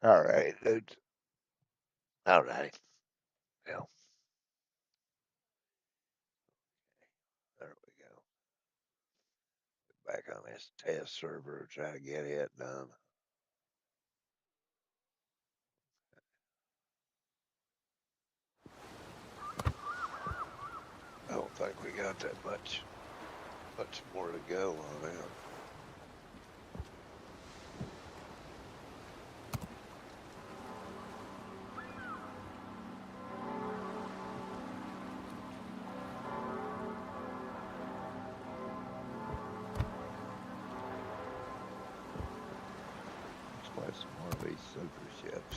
All right, dude. All right. Well, there we go. Back on this test server, try to get it done. I don't think we got that much more to go on it. Let's play some more of these super ships.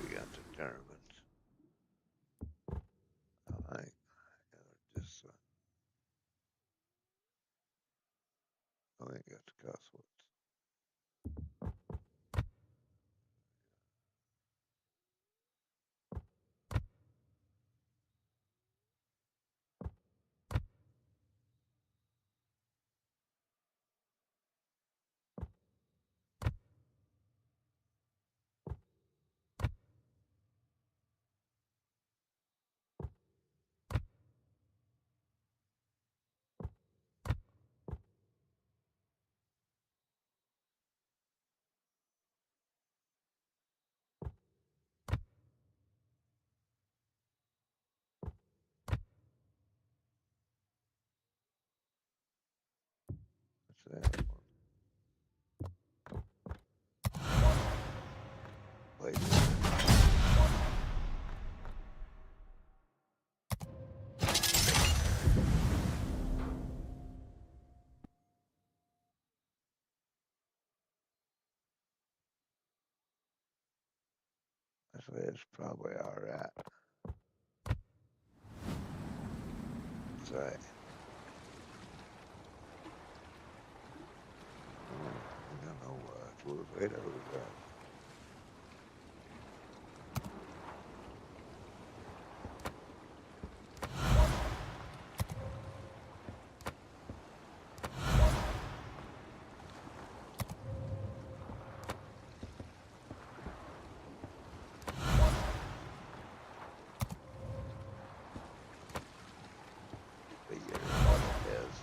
We got the Germans. I think just I think got the Cotswolds. What's that one? Wait. That's probably all right. That's right. We don't know torpedoes. Figure what it is.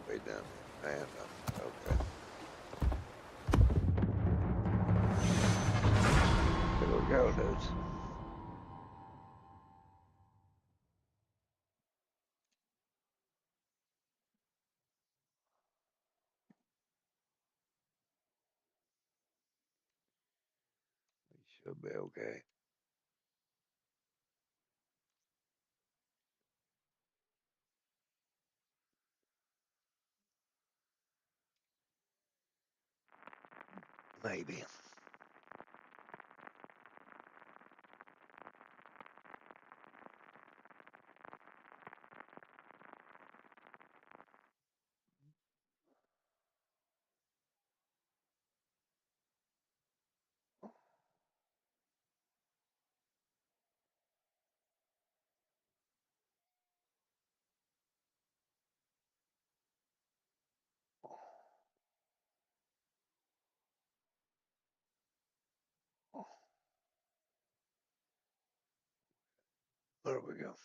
be done random. Okay. Here we go, dudes. We should be okay. Maybe. There we go.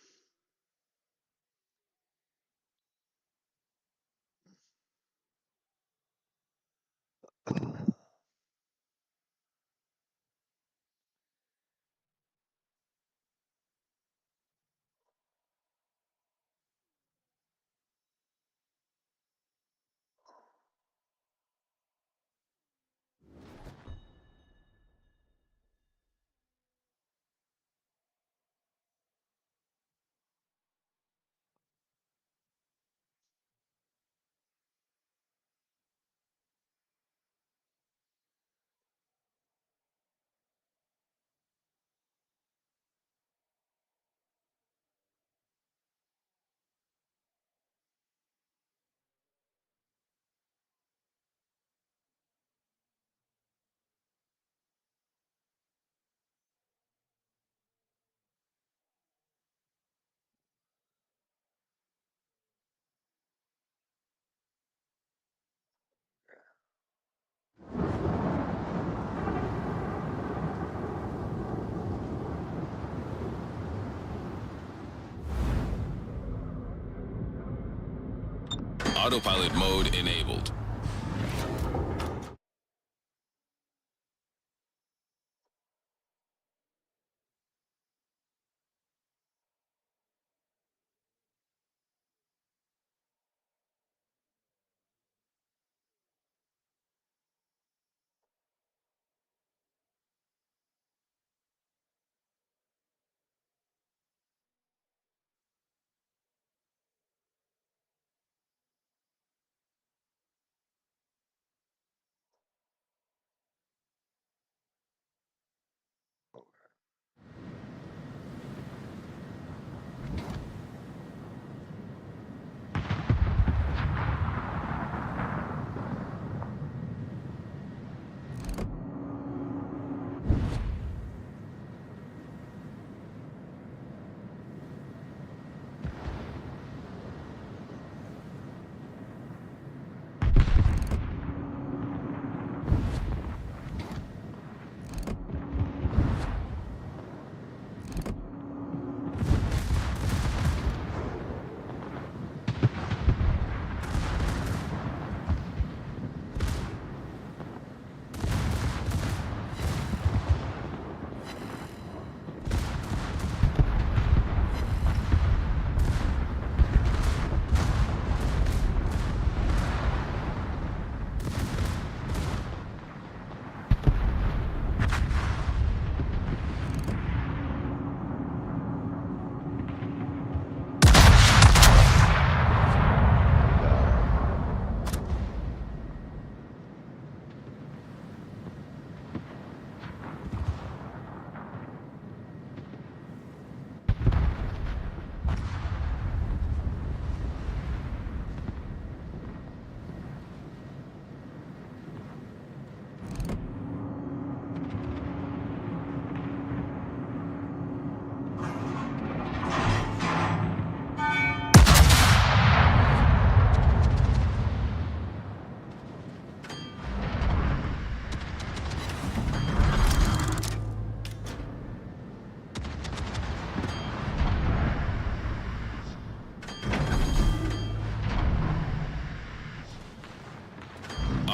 Autopilot mode enabled.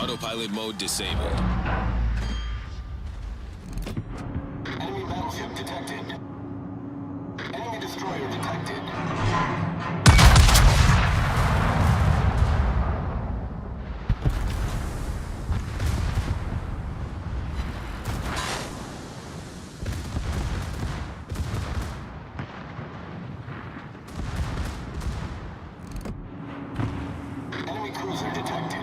Autopilot mode disabled. Enemy battleship detected. Enemy destroyer detected. Enemy cruiser detected.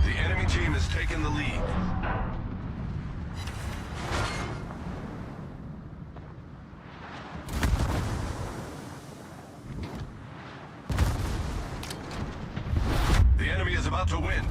The enemy team has taken the lead. The enemy is about to win.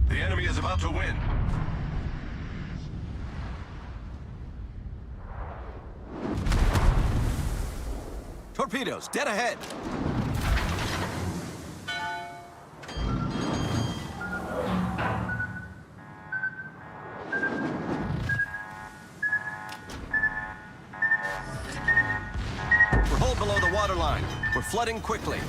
The enemy is about to win. Torpedoes, dead ahead. We're hull below the waterline. We're flooding quickly.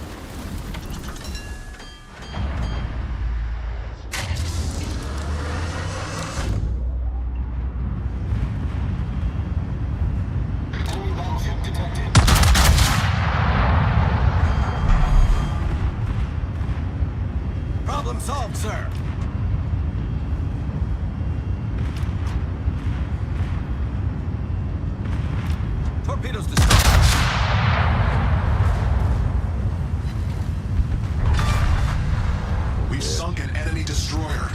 Enemy battleship detected. Problem solved, sir. Torpedoes destroyed. We've sunk an enemy destroyer.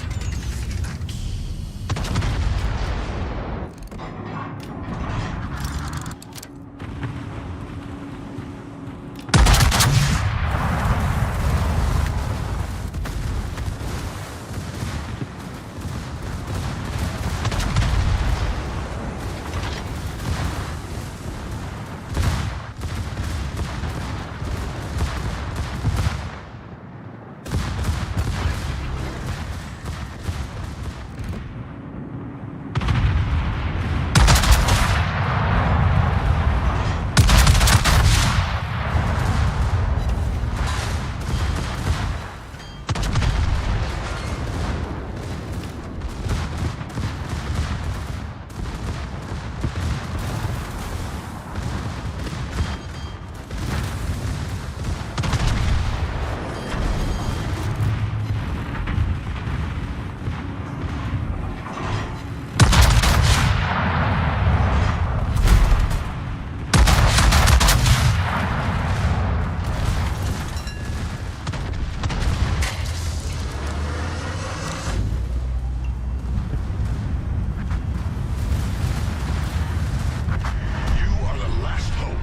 You are the last hope.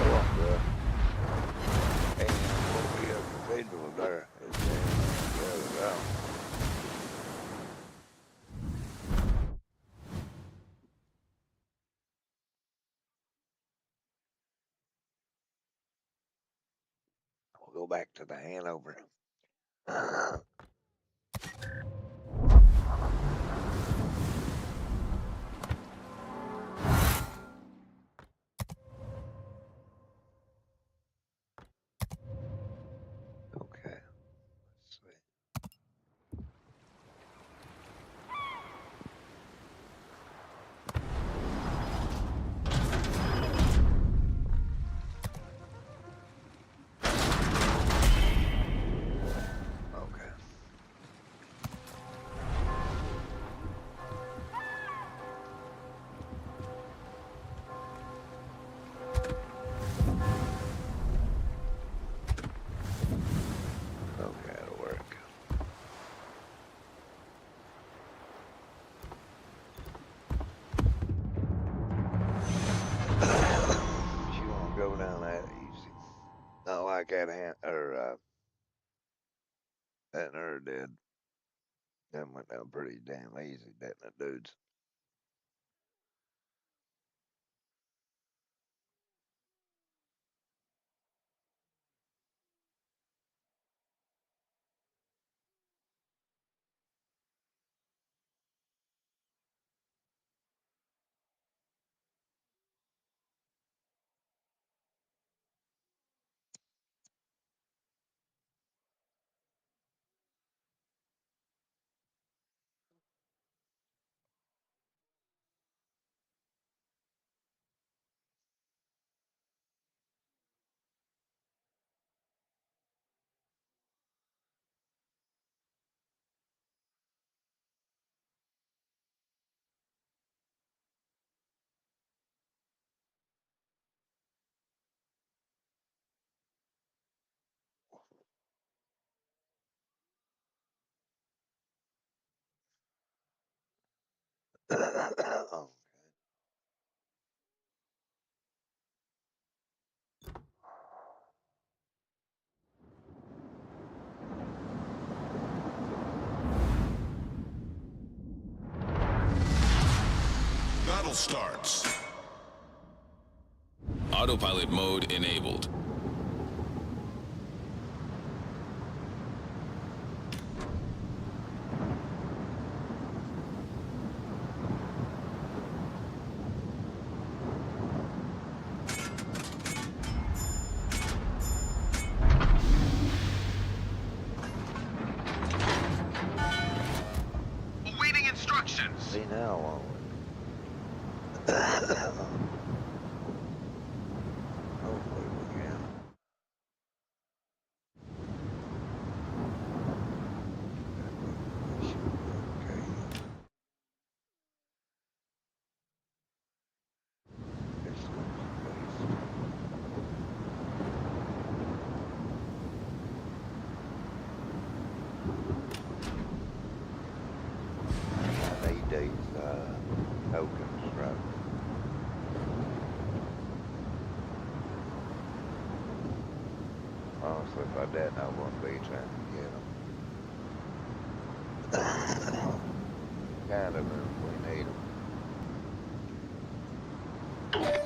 Oh, and what we have individual there is the other round. We'll go back to the Hanover. Okay, let's see. that nerd did. That went down pretty damn easy, didn't it, dudes? Oh, Battle starts. Autopilot mode enabled. Awaiting instructions. see now, won't we? Hopefully we can. That should be okay. This looks waste. 8 days tokens, right? Honestly, if I didn't, I wouldn't be trying to get them. Kind of, if we need them.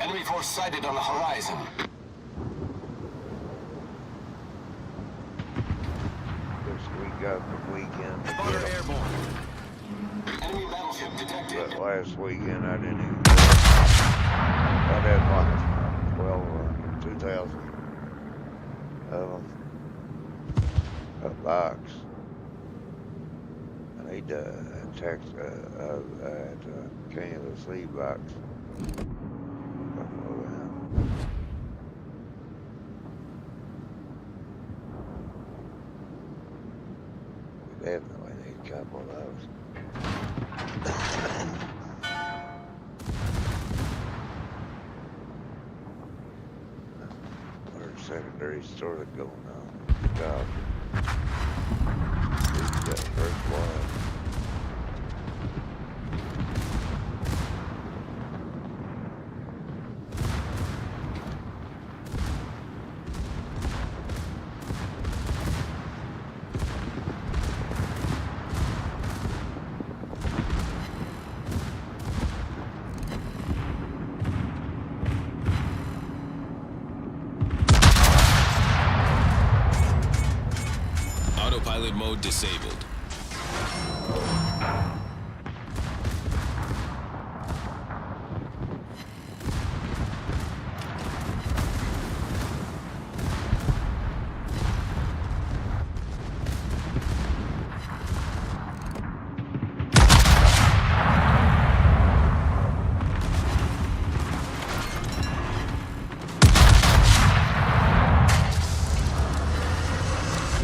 Enemy force sighted on the horizon. This week got the weekend to Spotter get 'em. airborne. Enemy battleship detected. But last weekend I didn't even I had like 12 or 2,000 of them. A box. I need to text King of the Sea box. We definitely need a couple of those. Our secondary sort of going on. Good job. He's got first blood. Autopilot mode disabled.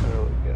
There we go.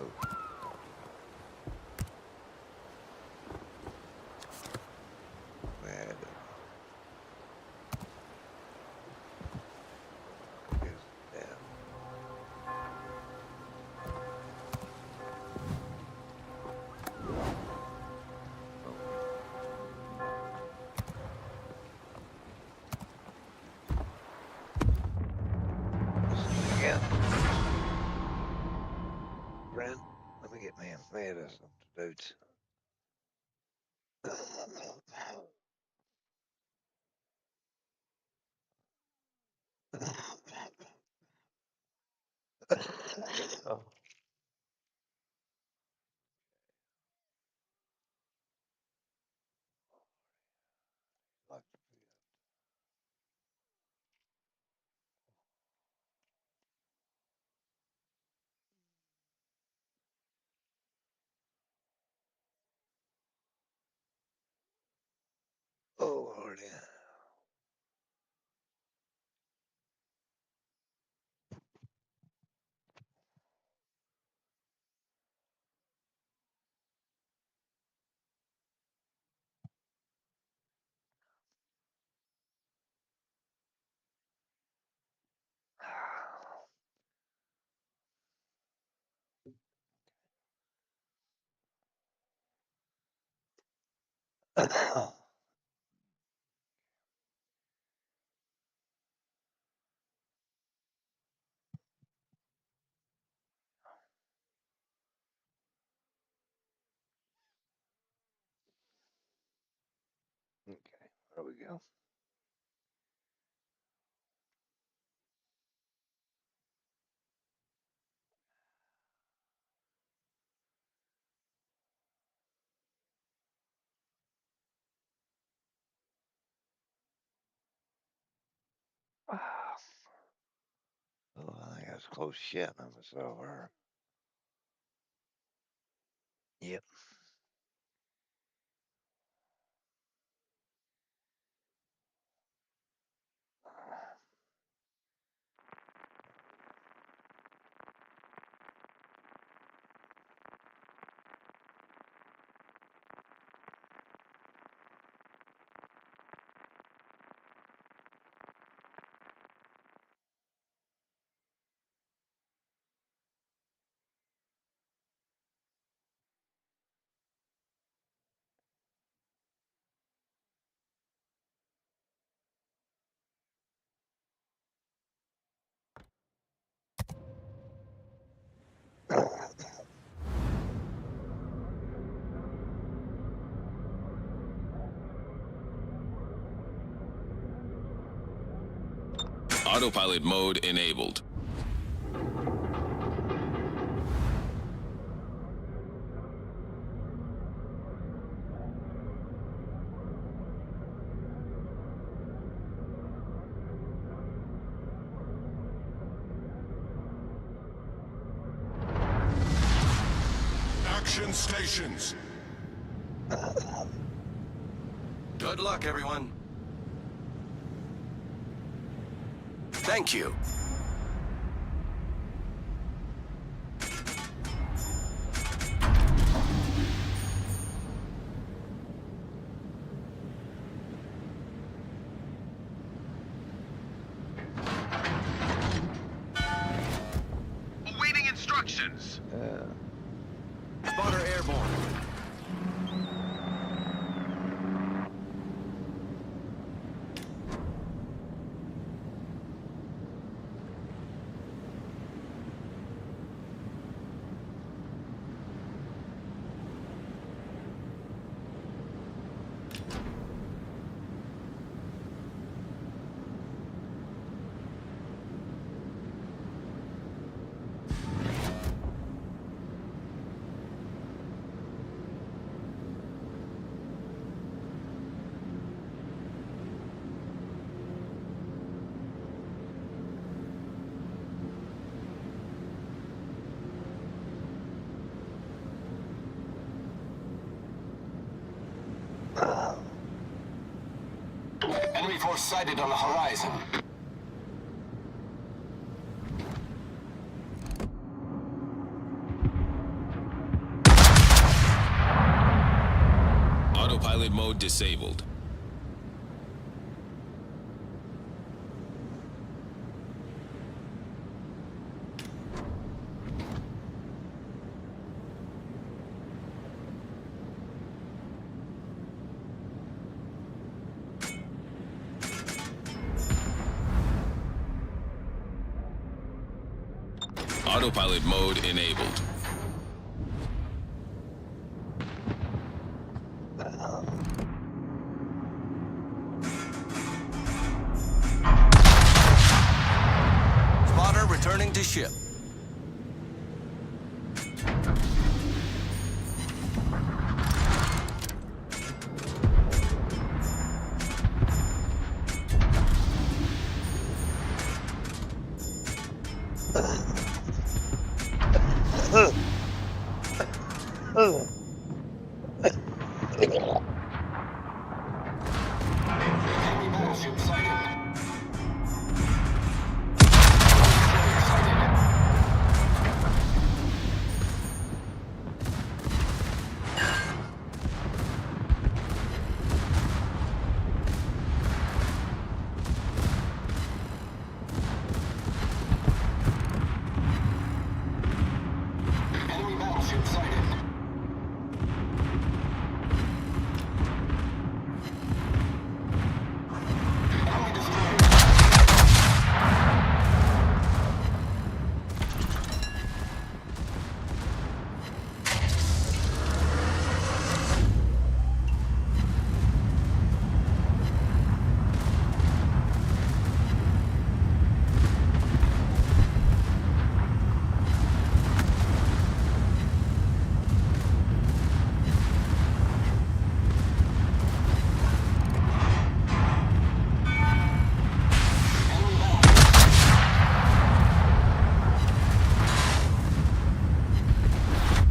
Oh. Man. Is down. Again. Friend, let me get me a medicine, dudes. Oh, like oh, Lord, yeah. Okay, there we go. Oh, I think that's close shit. I'm over. Yep. Autopilot mode enabled. Action stations. Good luck, everyone. Thank you. Awaiting instructions. Spotter airborne. Enemy force sighted on the horizon. Autopilot mode disabled. Autopilot mode enabled. Spotter returning to ship. Enemy battleship sighted. Enemy battleship sighted. Enemy destroyer.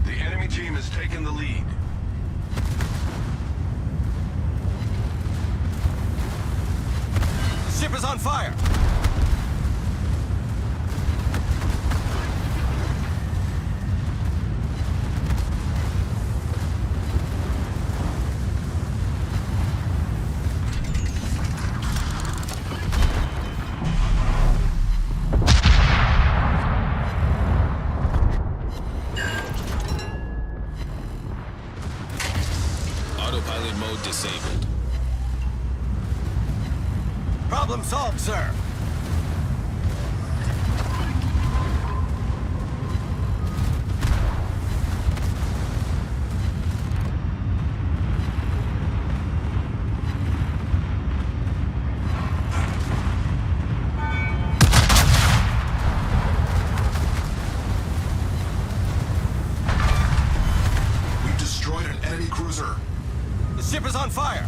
The enemy team has taken the lead. The ship is on fire. Autopilot mode disabled. Problem solved, sir. We've destroyed an enemy cruiser. The ship is on fire.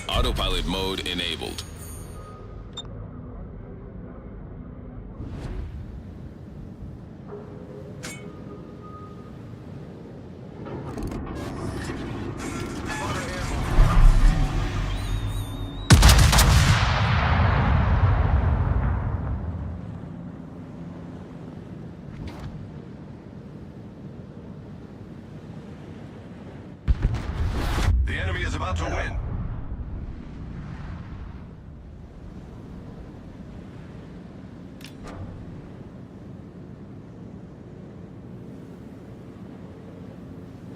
Autopilot mode enabled.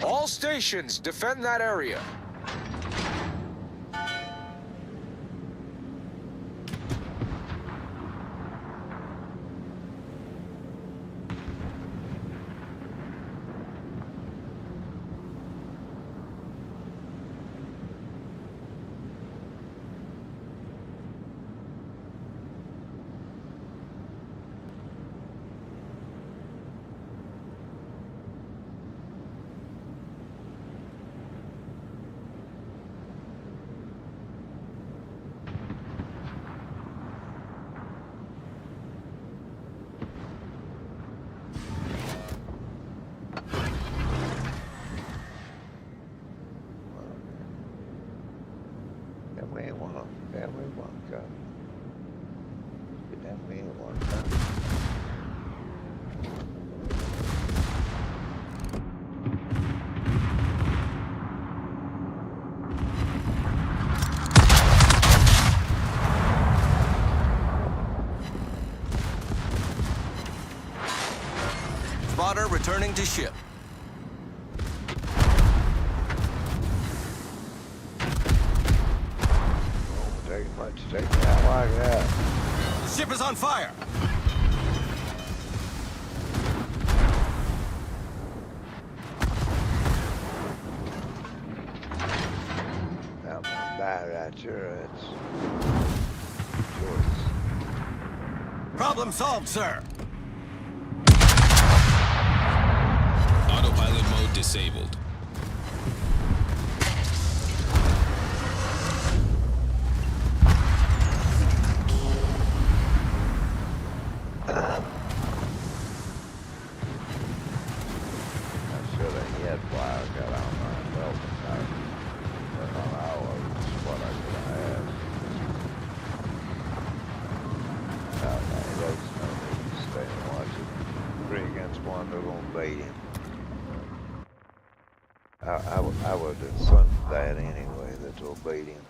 All stations, defend that area. Damn, we one cut. Damn, we ain't one cut. Spotter returning to ship. Take much to take me out like that. The ship is on fire. I'm gonna die right here. It's choice. Problem solved, sir. Autopilot mode disabled. I would have sung that anyway, that's obedient.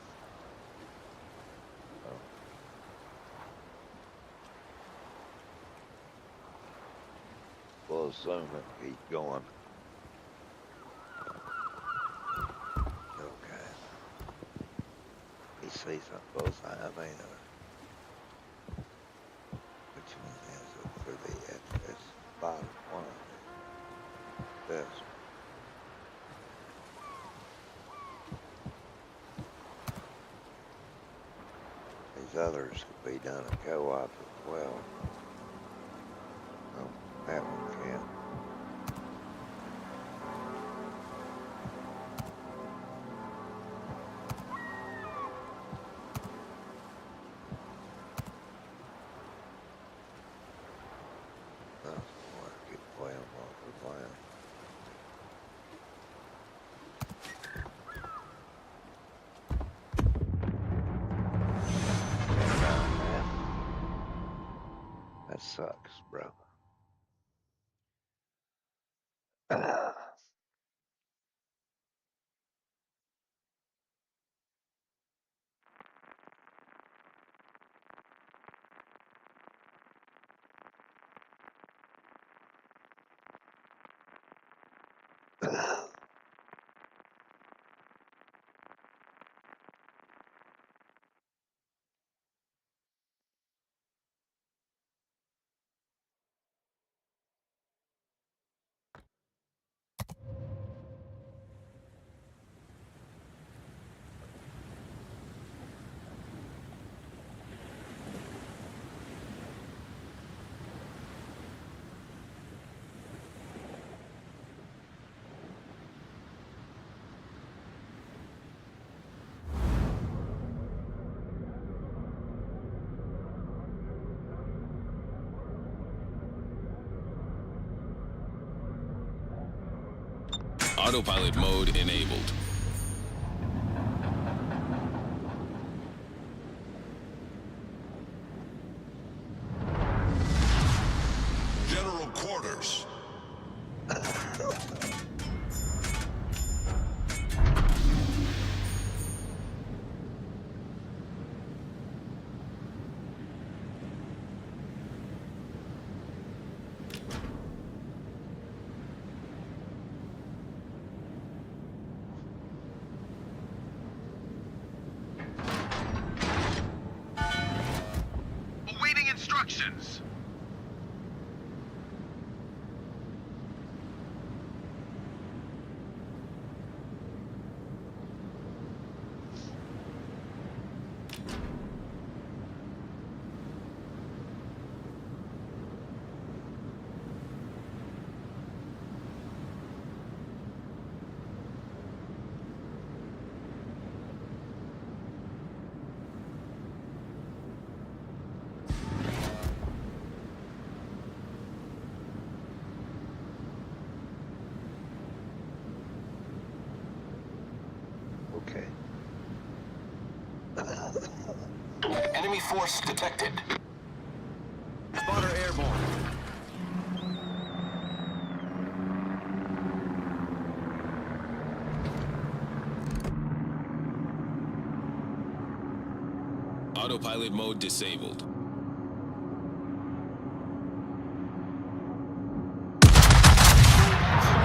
We'll assume it, keep going. Okay. He sees on both sides, I mean, which one is it for the it's bottom one? This. These others could be done in co-op as well. Oh, that one can. That's what I keep playing while we're playing. That sucks, bro. Autopilot mode enabled. General quarters. instructions. Okay. Enemy force detected. Spotter airborne. Autopilot mode disabled.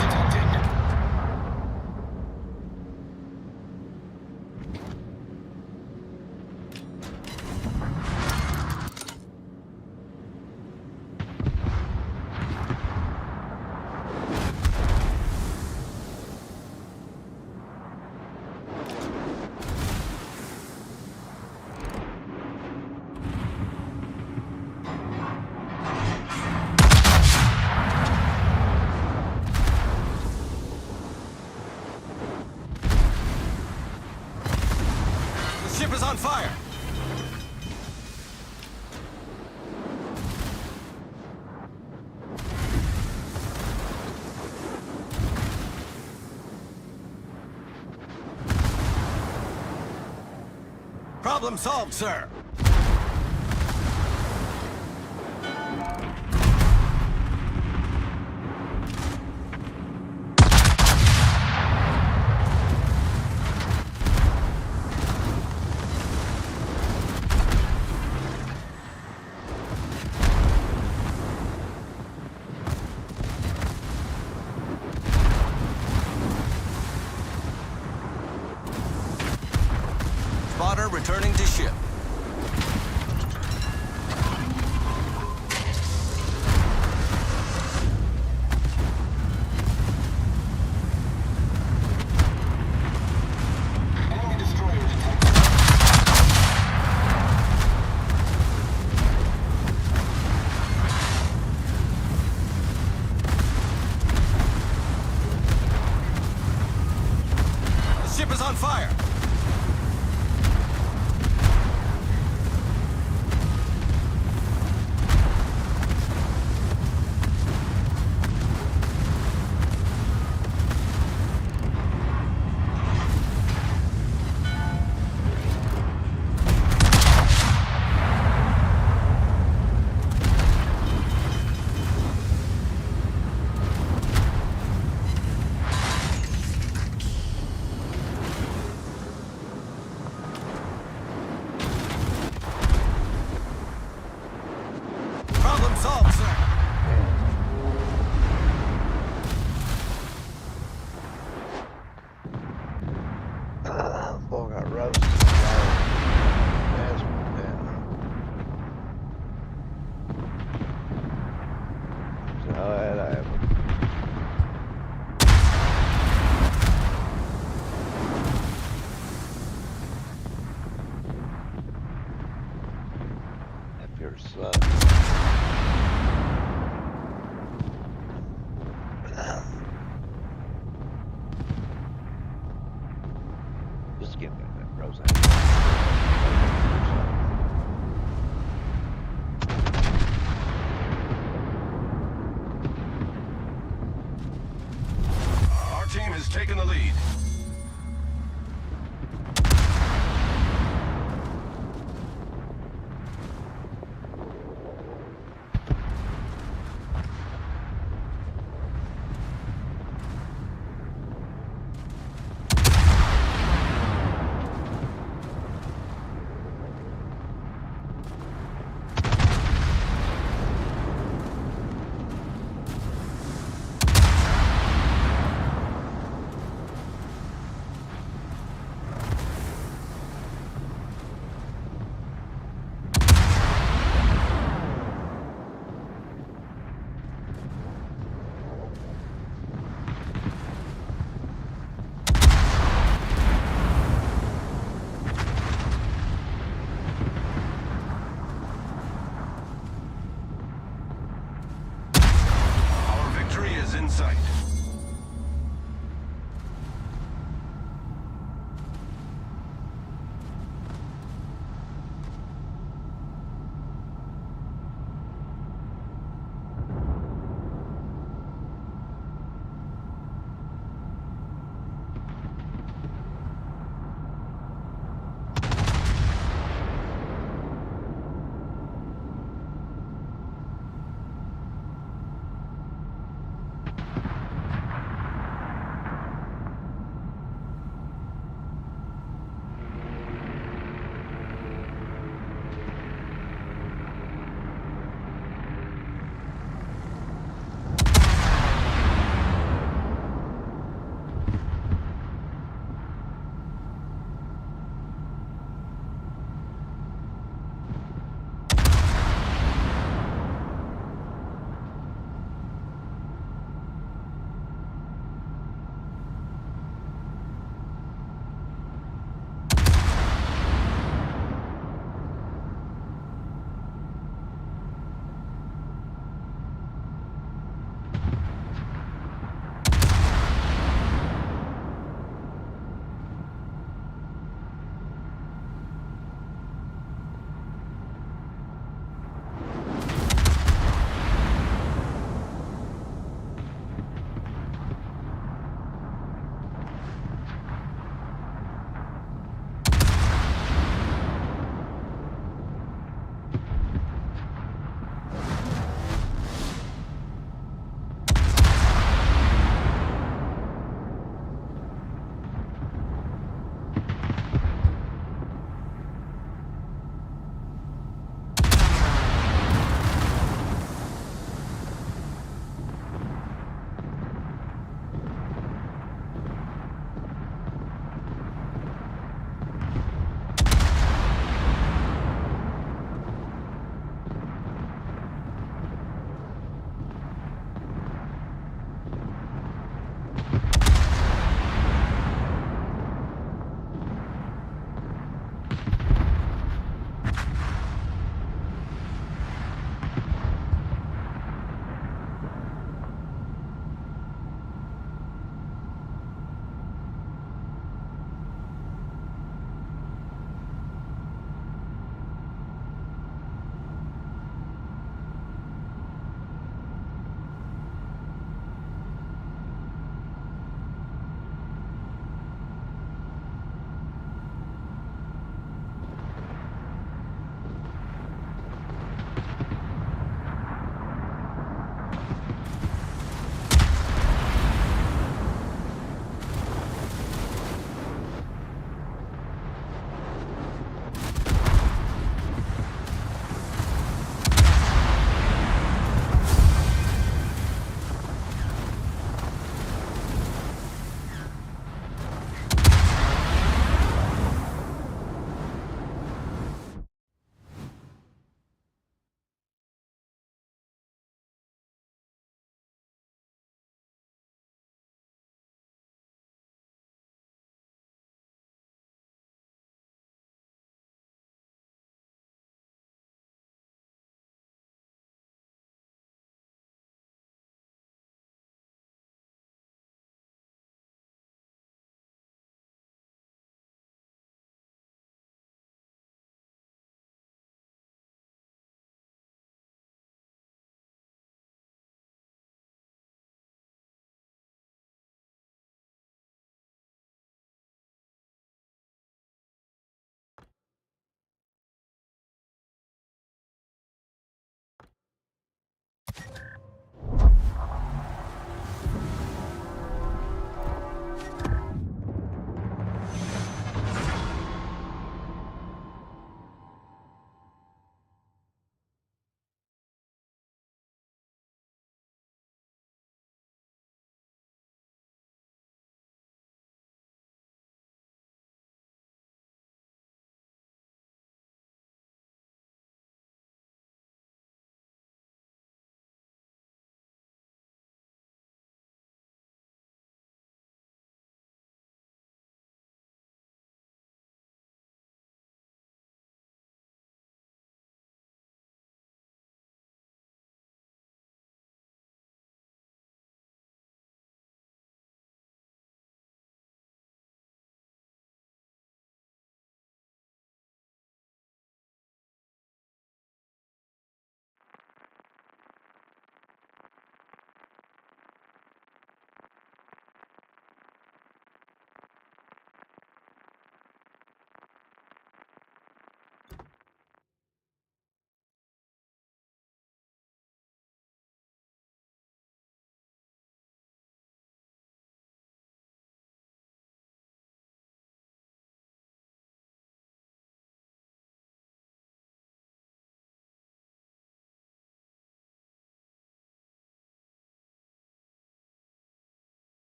Detected. The ship is on fire. Problem solved, sir. Spotter returning to ship. Enemy destroyer detected. The ship is on fire. Problem solved, sir. Boy, got roasted. That's so that happened. If your son. Just give me that Roseanne. Our team has taken the lead.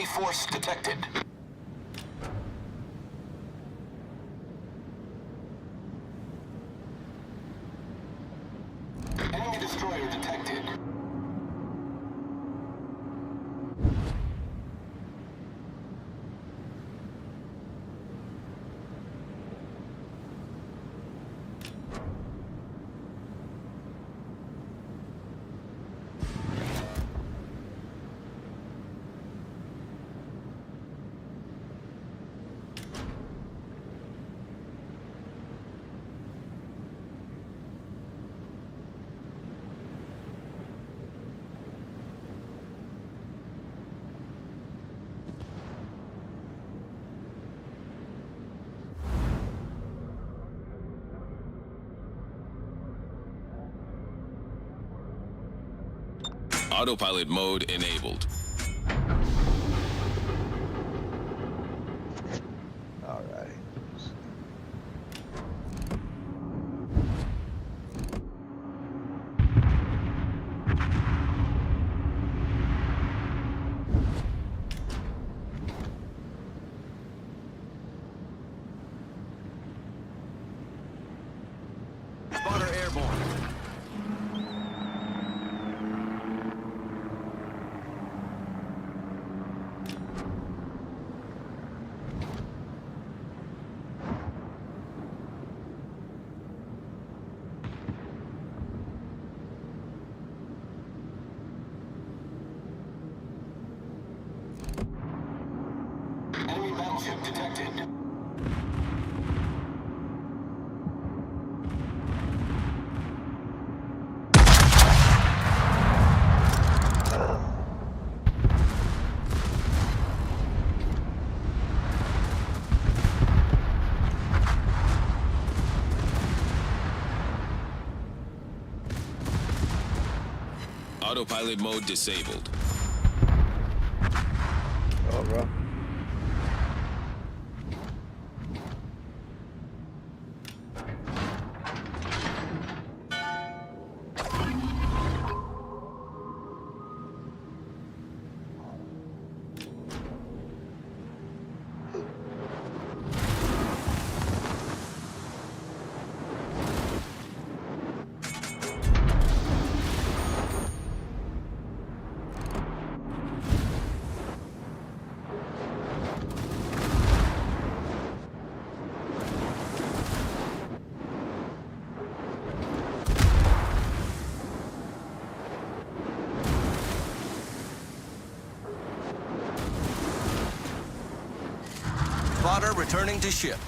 Enemy force detected. Enemy destroyer detected. Autopilot mode enabled. Alrighty. Spotter airborne. Enemy battleship detected. Autopilot mode disabled. Alright. Spotter returning to ship.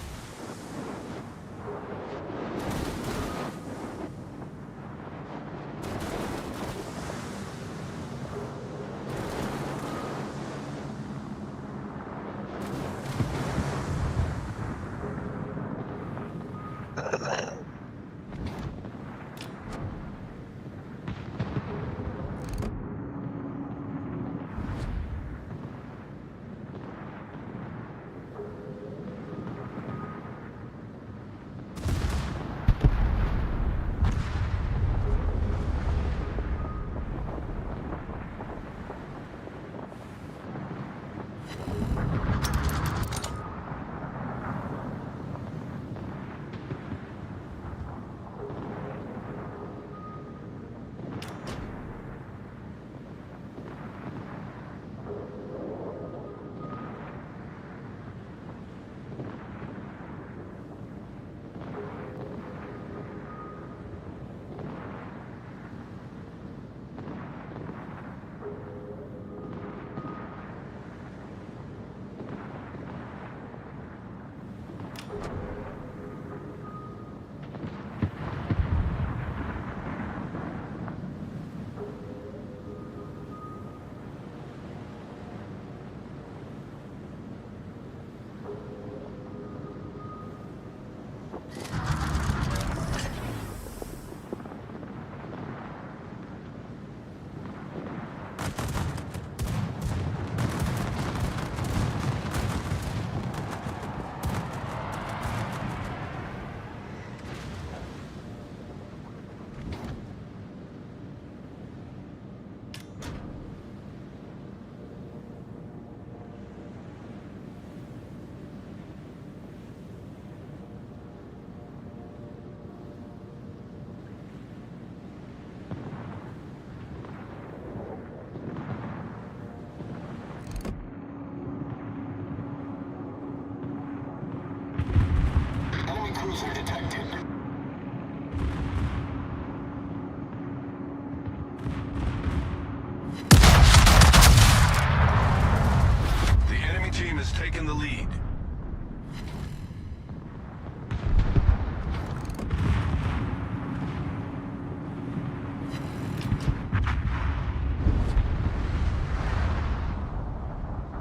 has taken the lead.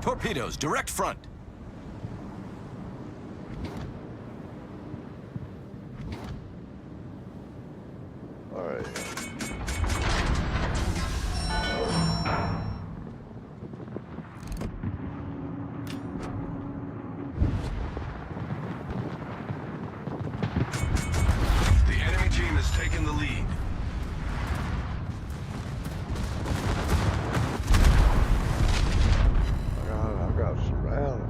Torpedoes, direct front. All right. The enemy team has taken the lead. I got surrounded.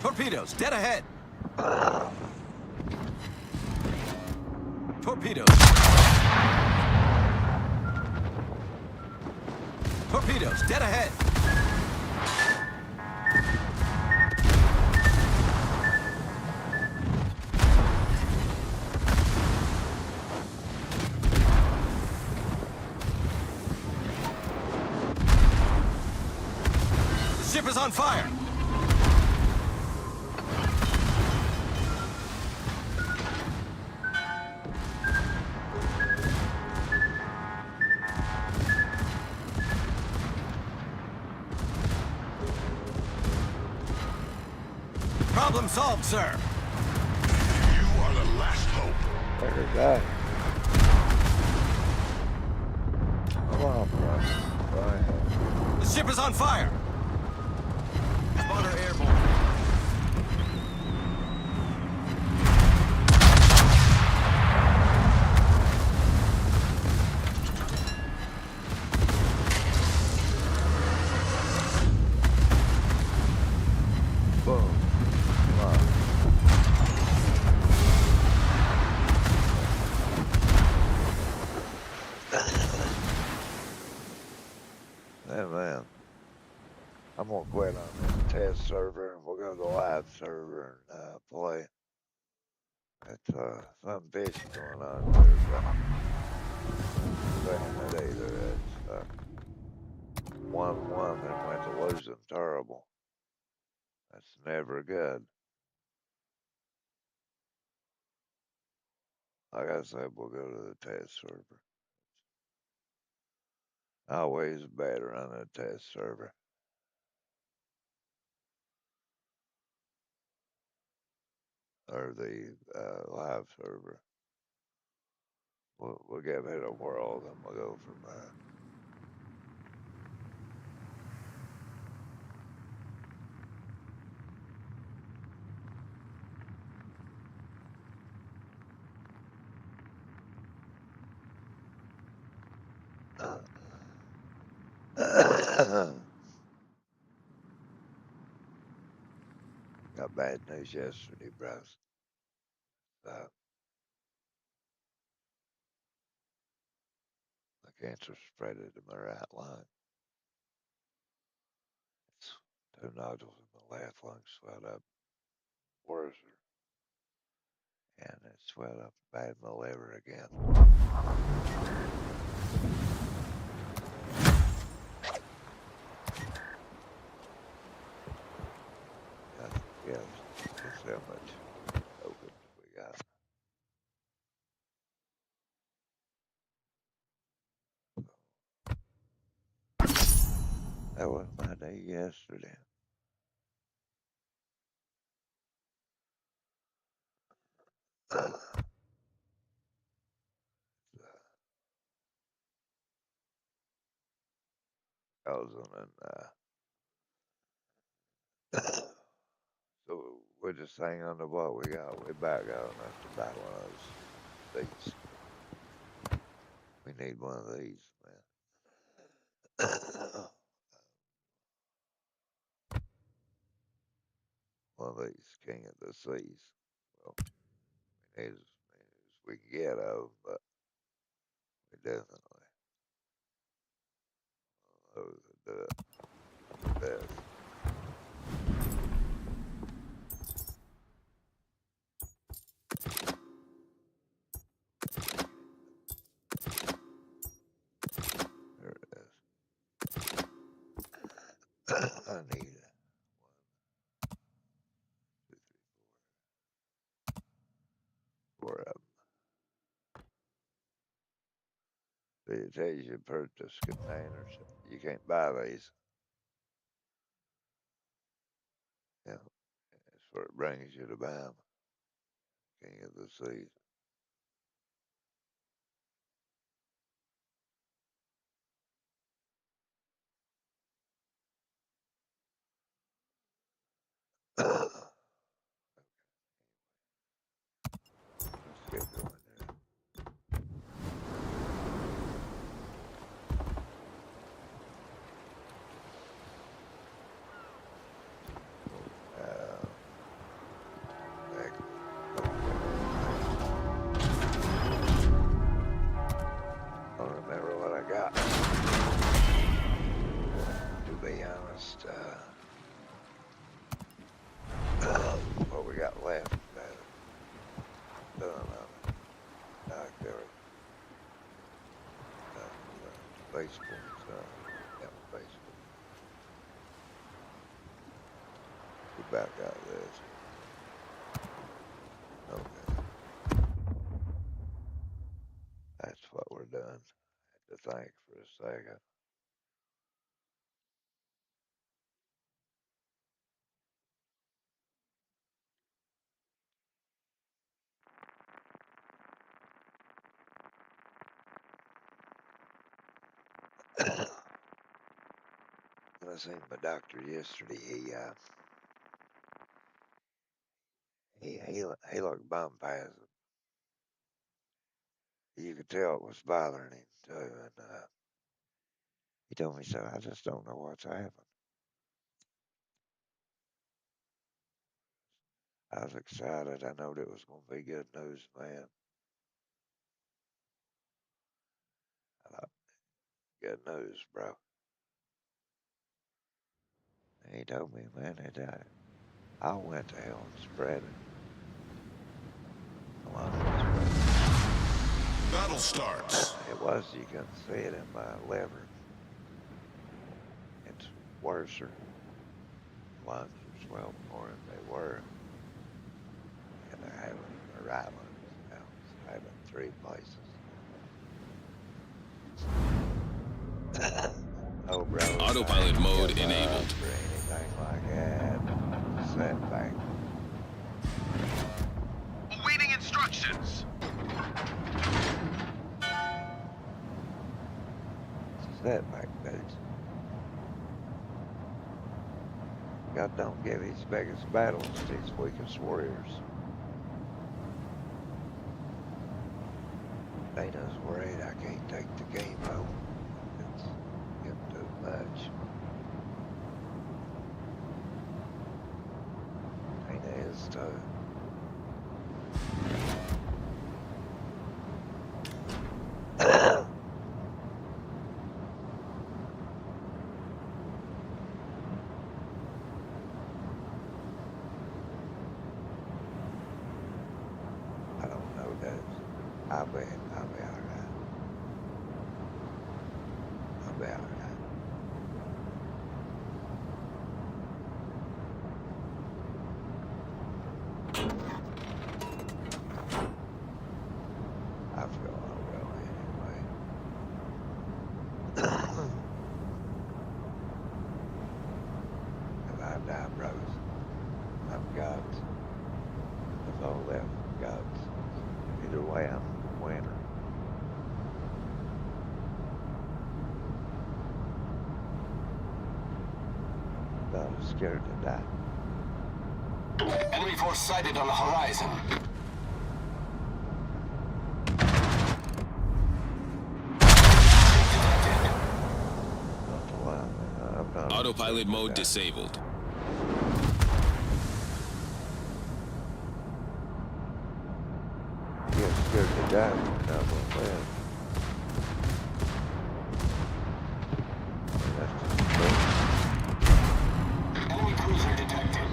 Torpedoes, dead ahead. Torpedoes. Torpedoes, dead ahead. The ship is on fire. Problem solved, sir. You are the last hope. There's that. Come on, bro. Go ahead. The ship is on fire. Spotter airborne. Boom. Come on. Hey, man. I'm gonna quit on this test server and we'll go to the live server and play. It's some fishy going on there, but saying that either it's 1-1 and went to losing terrible. That's never good. Like I said, we'll go to the test server. Always better on a test server or the live server. We'll give it a whirl, then we'll go from there. Got bad news yesterday, bros. The cancer spread to my right lung. It's 2 nodules in my left lung swelled up worse, and it swelled up bad in my liver again. Yes, that's how much opens we got. That was my day yesterday. Thousand and so we're just hanging on to what we got. We're back out enough to buy one of these. We need one of these, man. One of these King of the Seas. Well, we need as many as we can get of, but we definitely do it. This. It tells you purchase containers. You can't buy these. Yeah, that's where it brings you to buy them. King of the Seas. Let's get going there. Uh, back. I don't remember what I got. To be honest, what we got left, done on it. Knocked everything. Baseball's done. Yeah, baseball. We back out of this. Okay. That's what we're done. Had to think for a second. When I seen my doctor yesterday, he looked bum-passed. You could tell it was bothering him too, and he told me, so I just don't know what's happened. I was excited. I knowed it was going to be good news, man. I thought, good news, bro. And he told me, man, I went to hell and spread it. Battle starts. It was, you couldn't see it in my liver. It's worse. Lungs are swelled more than they were. And they're having my right lungs now. It's having 3 places. Oh, bro. Autopilot mode enabled. For anything like that. Setback. Awaiting instructions. Setback, dudes. God don't give his biggest battles to his weakest warriors. Dana's worried I can't take the game home. It's getting too much. Dana is too. I don't know, dudes. I'll be alright. I'll be alright. I feel I will anyway. If I die, bros, I'm God's. If all left, God's. Either way, I'm the winner. Not as scared to die. Enemy force sighted on the horizon. Not to lie, man. I'm not Autopilot mode die. disabled. Get scared to die, you're not gonna live. That's just the truth. Enemy cruiser detected.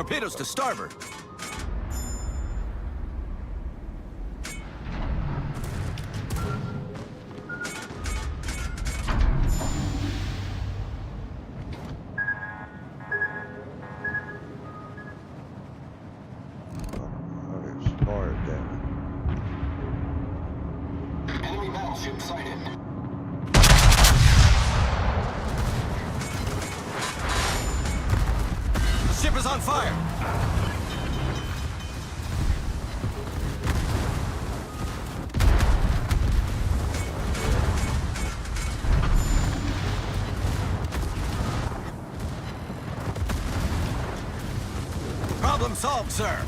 Torpedoes to starboard. Oh, it's hard then. Enemy battleship sighted. The ship is on fire. Problem solved, sir.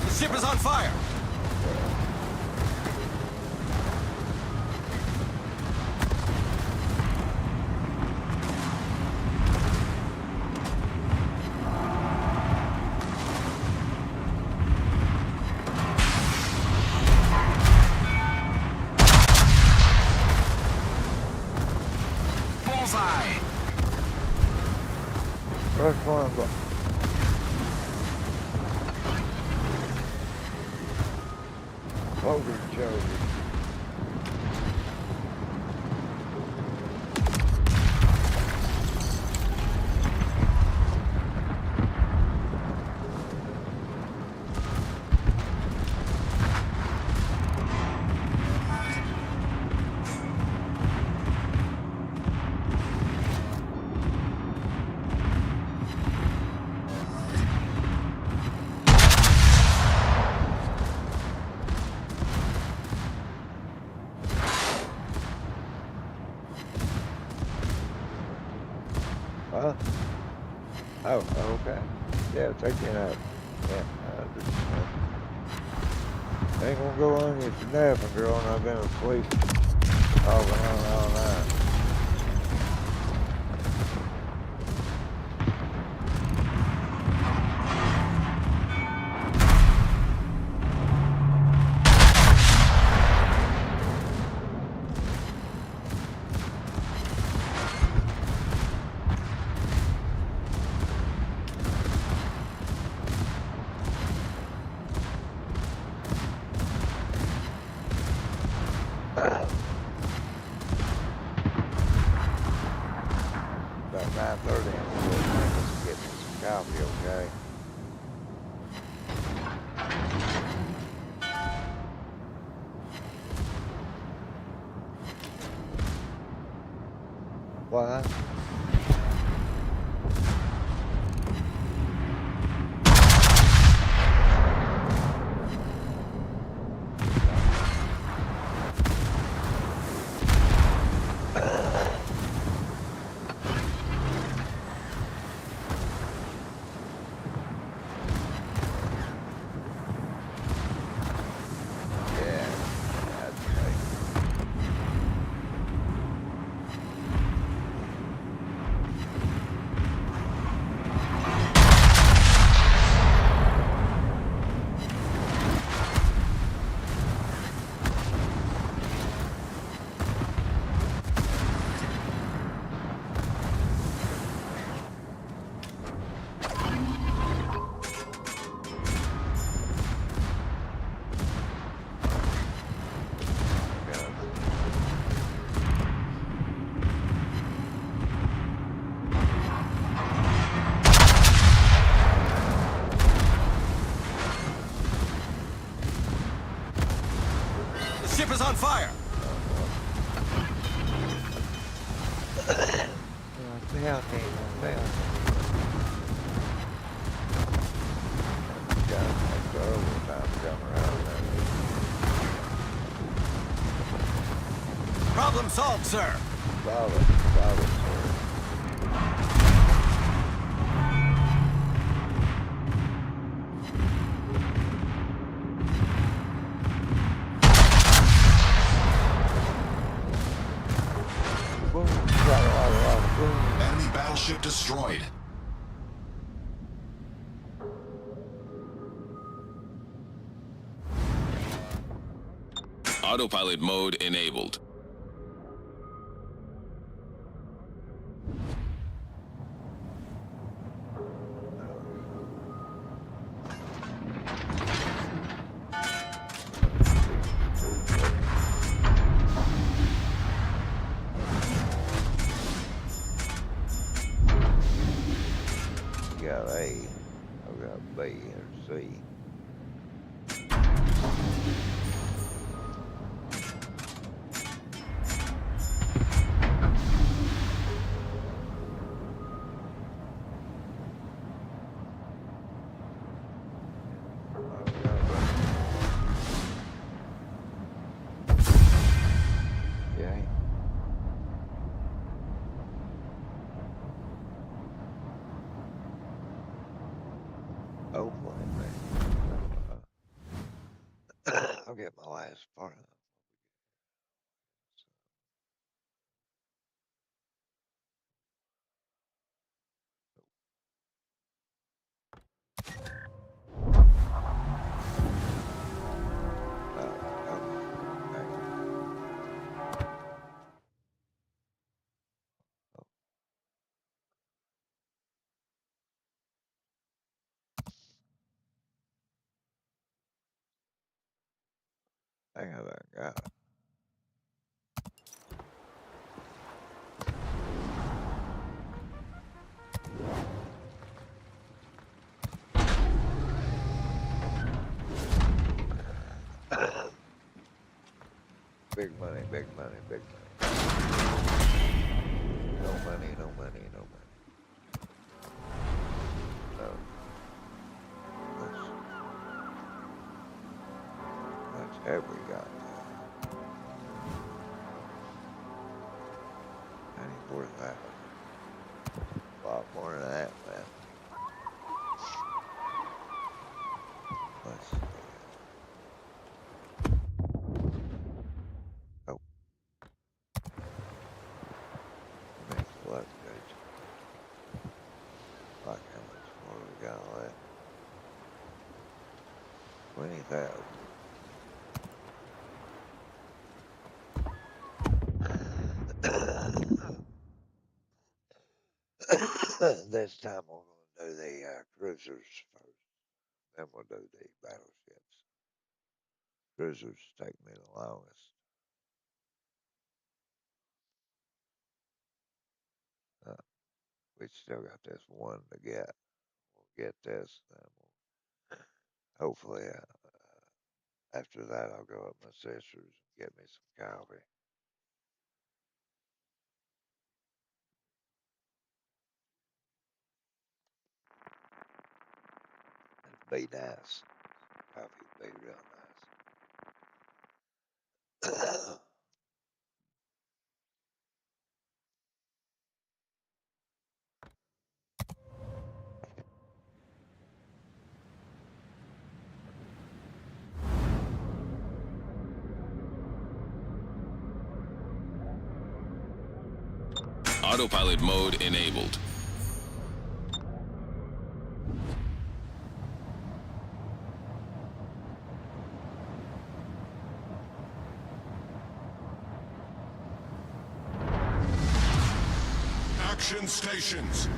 The ship is on fire. Bullseye. Rush one, but Hogan Joe. Huh? Oh, okay. Yeah, take it out. Yeah, ain't gonna go on you for napping, girl, and I've been asleep off and on all night. About 9:30, I'm gonna go get me some coffee, okay? What? Yeah, that's right. The ship is on fire. Problem solved, sir. Solid, sir. Warship destroyed. Autopilot mode enabled. Got A. I've got B or C. Yeah. Hopefully, man. I'll get my last part. I think I got it. Big money, big money, big money. No money, no money, no money. No. Much have we got? 94,000. A lot more than that, man. Let's see. Oh. Makes a lot good. Like how much more we got left? 20,000. This time we're going to do the cruisers first. Then we'll do the battleships. Cruisers take me the longest. We still got this one to get. We'll get this, then we'll hopefully after that I'll go up my sister's and get me some coffee. It'd be nice. Coffee would be real nice. Autopilot mode enabled. Action stations.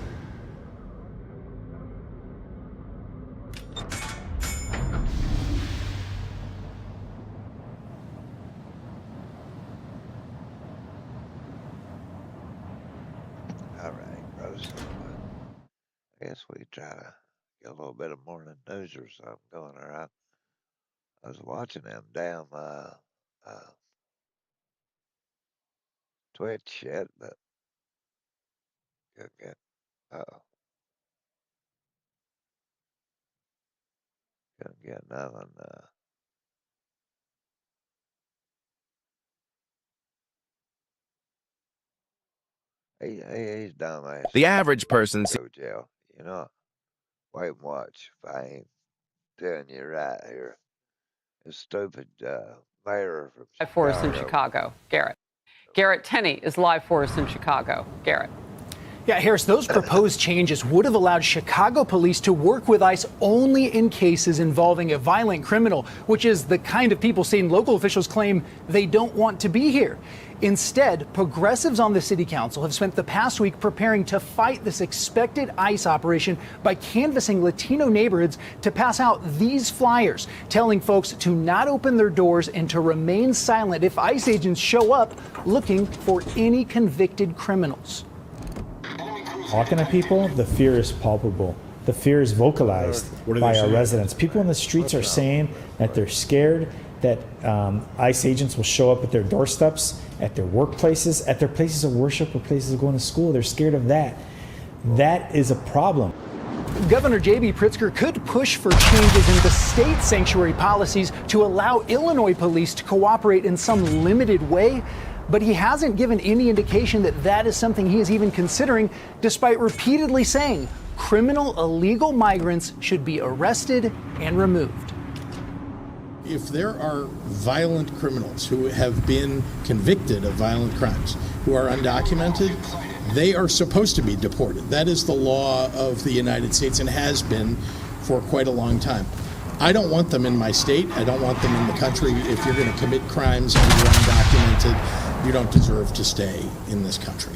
All right, Rose. I guess we try to get a little bit of morning news or something going around. I was watching them damn Twitch shit, but couldn't get couldn't get nothing. He's dumbass. The average person Go to jail. You know, wait and watch. If I ain't telling you right here, a stupid mayor from Live for us in Chicago. Chicago, Garrett. Garrett Tenney is live for us in Chicago. Garrett. Yeah, Harris, those proposed changes would have allowed Chicago police to work with ICE only in cases involving a violent criminal, which is the kind of people seen local officials claim they don't want to be here. Instead, progressives on the city council have spent the past week preparing to fight this expected ICE operation by canvassing Latino neighborhoods to pass out these flyers, telling folks to not open their doors and to remain silent if ICE agents show up looking for any convicted criminals. Talking to people, the fear is palpable. The fear is vocalized by our residents. People in the streets are saying that they're scared that ICE agents will show up at their doorsteps, at their workplaces, at their places of worship or places of going to school. They're scared of that. That is a problem. Governor J.B. Pritzker could push for changes in the state sanctuary policies to allow Illinois police to cooperate in some limited way, but he hasn't given any indication that that is something he is even considering, despite repeatedly saying criminal illegal migrants should be arrested and removed. If there are violent criminals who have been convicted of violent crimes, who are undocumented, they are supposed to be deported. That is the law of the United States and has been for quite a long time. I don't want them in my state. I don't want them in the country. If you're going to commit crimes and you're undocumented, you don't deserve to stay in this country.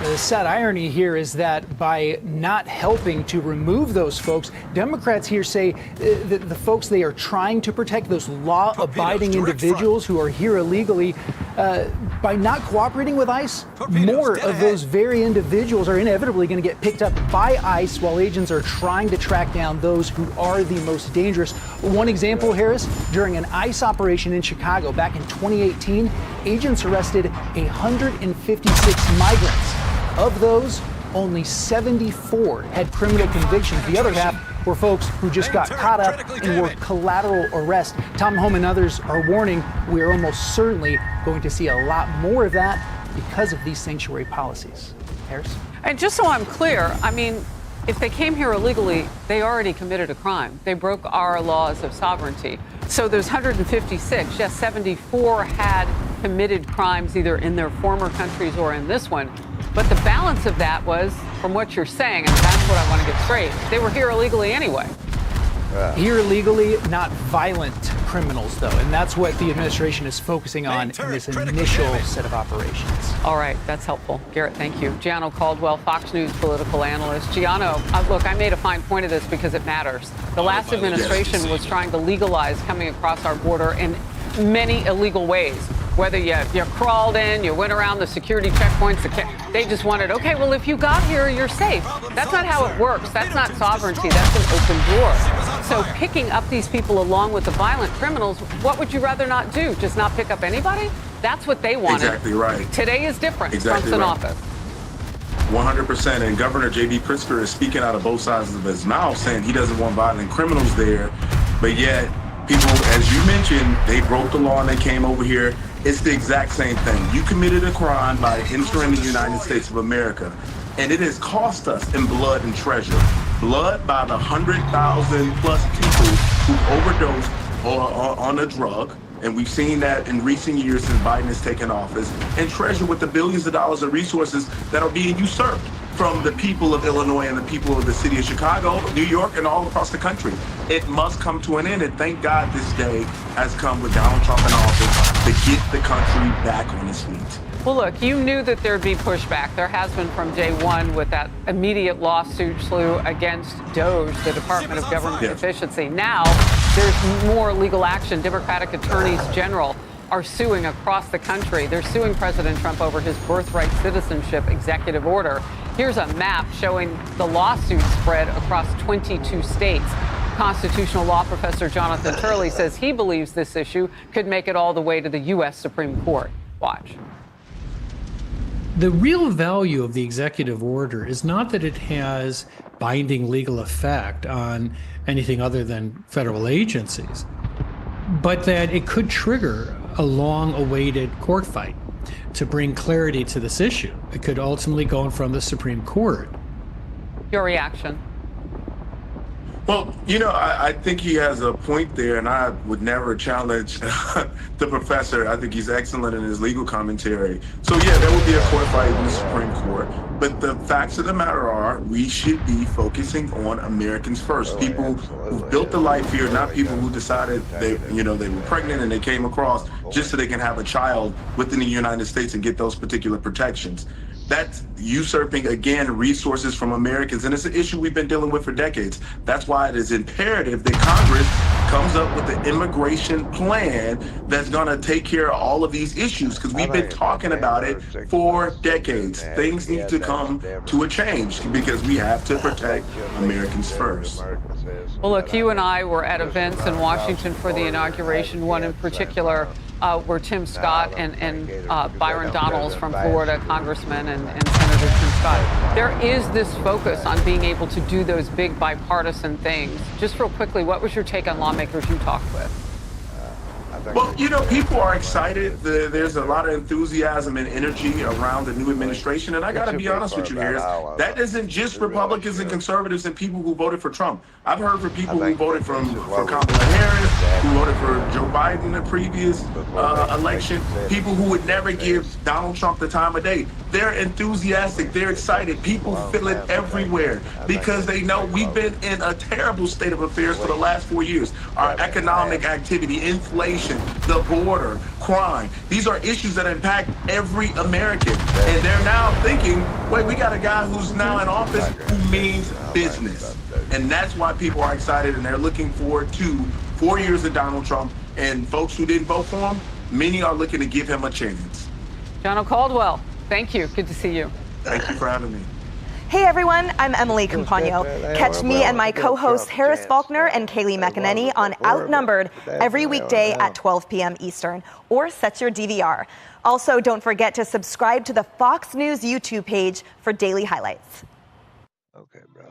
The sad irony here is that by not helping to remove those folks, Democrats here say that the folks they are trying to protect, those law-abiding individuals who are here illegally, by not cooperating with ICE, more of those very individuals are inevitably going to get picked up by ICE while agents are trying to track down those who are the most dangerous. One example, Harris, during an ICE operation in Chicago back in 2018, agents arrested 156 migrants. Of those, only 74 had criminal convictions. The other half were folks who just got caught up and were collateral arrest. Tom Home and others are warning we are almost certainly going to see a lot more of that because of these sanctuary policies. Harris? And just so I'm clear, I mean, if they came here illegally, they already committed a crime. They broke our laws of sovereignty. So those 156, yes, 74 had committed crimes either in their former countries or in this one. But the balance of that was, from what you're saying, and that's what I want to get straight, they were here illegally anyway. Here illegally, not violent criminals, though. And that's what the administration is focusing on in this initial set of operations. All right, that's helpful. Garrett, thank you. Gianno Caldwell, Fox News political analyst. Gianno, look, I made a fine point of this because it matters. The last administration was trying to legalize coming across our border in many illegal ways. Whether you crawled in, you went around the security checkpoints, they just wanted, okay, well, if you got here, you're safe. That's not how it works. That's not sovereignty. That's an open door. So picking up these people along with the violent criminals, what would you rather not do? Just not pick up anybody? That's what they wanted. Exactly right. Today is different. Exactly Trump's in right. office. 100%. And Governor J.B. Pritzker is speaking out of both sides of his mouth, saying he doesn't want violent criminals there. But yet, people, as you mentioned, they broke the law and they came over here. It's the exact same thing. You committed a crime by entering the United States of America, and it has cost us in blood and treasure. Blood by the 100,000 plus people who overdosed on a drug, and we've seen that in recent years since Biden has taken office, and treasure with the billions of dollars of resources that are being usurped from the people of Illinois and the people of the city of Chicago, New York, and all across the country. It must come to an end, and thank God this day has come with Donald Trump in office to get the country back on its feet. Well, look, you knew that there'd be pushback. There has been from day one with that immediate lawsuit slew against DOJ, the Department of Government Efficiency. Now, there's more legal action. Democratic attorneys general are suing across the country. They're suing President Trump over his birthright citizenship executive order. Here's a map showing the lawsuit spread across 22 states. Constitutional law professor Jonathan Turley says he believes this issue could make it all the way to the U.S. Supreme Court. Watch. The real value of the executive order is not that it has binding legal effect on anything other than federal agencies, but that it could trigger a long-awaited court fight to bring clarity to this issue. It could ultimately go in front of the Supreme Court. Your reaction? Well, I think he has a point there, and I would never challenge the professor. I think he's excellent in his legal commentary. So, yeah, there will be a court fight in the Supreme Court. But the facts of the matter are we should be focusing on Americans first. People who've built the life here, not people who decided they were pregnant and they came across just so they can have a child within the United States and get those particular protections. That's usurping, again, resources from Americans. And it's an issue we've been dealing with for decades. That's why it is imperative that Congress comes up with an immigration plan that's going to take care of all of these issues, because we've been talking about it for decades. Things need to come to a change because we have to protect Americans first. Well, look, you and I were at events in Washington for the inauguration, one in particular where Tim Scott and Byron Donalds from Florida, Congressman and Senator Tim Scott. There is this focus on being able to do those big bipartisan things. Just real quickly, what was your take on lawmakers you talked with? Well, people are excited. There's a lot of enthusiasm and energy around the new administration. And I got to be honest with you, Harris, that isn't just Republicans and conservatives and people who voted for Trump. I've heard from people who voted for Kamala Harris, who voted for Joe Biden in the previous election, people who would never give Donald Trump the time of day. They're enthusiastic. They're excited. People feel it everywhere because they know we've been in a terrible state of affairs for the last 4 years. Our economic activity, inflation, the border, crime. These are issues that impact every American. And they're now thinking, wait, we got a guy who's now in office who means business. And that's why people are excited, and they're looking forward to 4 years of Donald Trump. And folks who didn't vote for him, many are looking to give him a chance. John O'Caldwell, thank you. Good to see you. Thank you for having me. Hey everyone, I'm Emily Campagno. Catch me and my co-hosts Harris Faulkner and Kaylee McEnany on Outnumbered every weekday at 12 p.m. Eastern, or set your DVR. Also, don't forget to subscribe to the Fox News YouTube page for daily highlights. Okay, bro.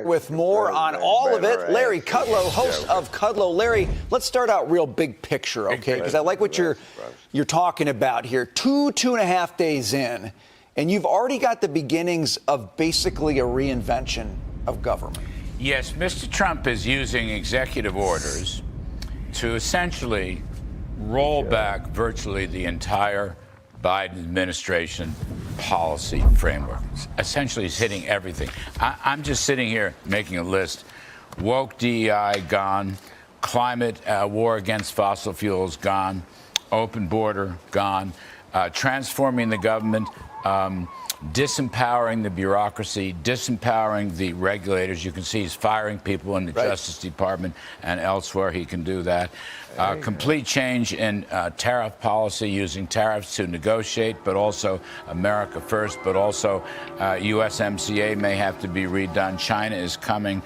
With more on all of it, Larry Kudlow, host of Kudlow. Larry, let's start out real big picture, okay? Because I like what you're talking about here. 2.5 days in, and you've already got the beginnings of basically a reinvention of government. Yes, Mr. Trump is using executive orders to essentially roll back virtually the entire Biden administration policy framework. Essentially, he's hitting everything. I'm just sitting here making a list. Woke DEI, gone. Climate war against fossil fuels, gone. Open border, gone. Transforming the government, disempowering the bureaucracy, disempowering the regulators. You can see he's firing people in the Justice Department and elsewhere. He can do that. Complete change in tariff policy, using tariffs to negotiate, but also America first, but also USMCA may have to be redone. China is coming.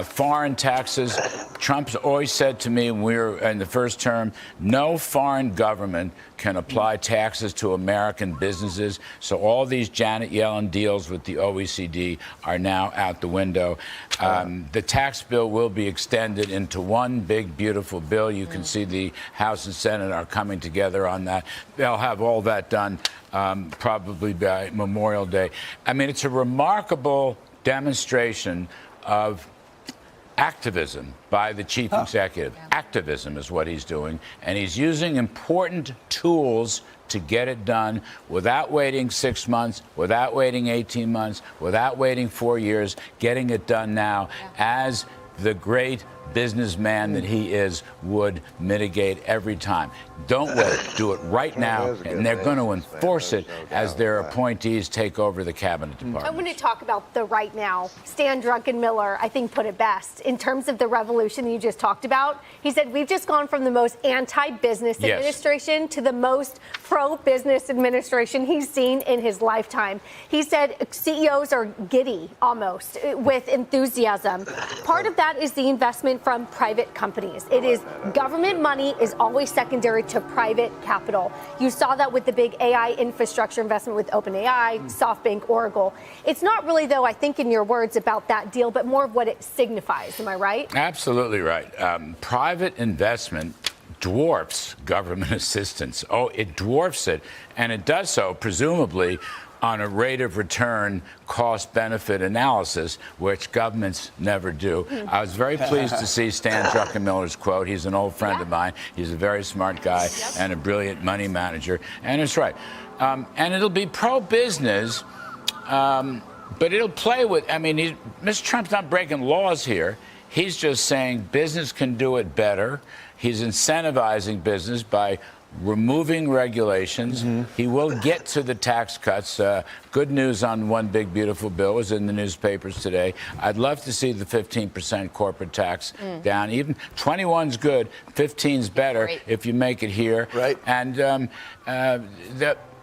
Foreign taxes. Trump's always said to me when we were in the first term, no foreign government can apply taxes to American businesses. So all these Janet Yellen deals with the OECD are now out the window. The tax bill will be extended into one big, beautiful bill. You can see the House and Senate are coming together on that. They'll have all that done probably by Memorial Day. I mean, it's a remarkable demonstration of activism by the chief executive. Activism is what he's doing, and he's using important tools to get it done without waiting 6 months, without waiting 18 months, without waiting 4 years, getting it done now as the great businessman that he is, would mitigate every time. Don't wait. Do it right now, and they're going to enforce it as their appointees take over the cabinet department. I want to talk about the right now. Stan Druckenmiller, I think, put it best. In terms of the revolution you just talked about, he said we've just gone from the most anti-business administration to the most pro-business administration he's seen in his lifetime. He said CEOs are giddy almost with enthusiasm. Part of that is the investment from private companies. It is government money is always secondary to private capital. You saw that with the big AI infrastructure investment with OpenAI, SoftBank, Oracle. It's not really, though, I think in your words about that deal, but more of what it signifies. Am I right? Absolutely right. Private investment dwarfs government assistance. Oh, it dwarfs it, and it does so presumably on a rate of return cost-benefit analysis, which governments never do. I was very pleased to see Stan Druckenmiller's quote. He's an old friend of mine. He's a very smart guy and a brilliant money manager. And it's right. And it'll be pro-business, but it'll play with, I mean, Mr. Trump's not breaking laws here. He's just saying business can do it better. He's incentivizing business by removing regulations. He will get to the tax cuts. Good news on one big beautiful bill was in the newspapers today. I'd love to see the 15% corporate tax down. Even 21's good, 15's better if you make it here. Right. And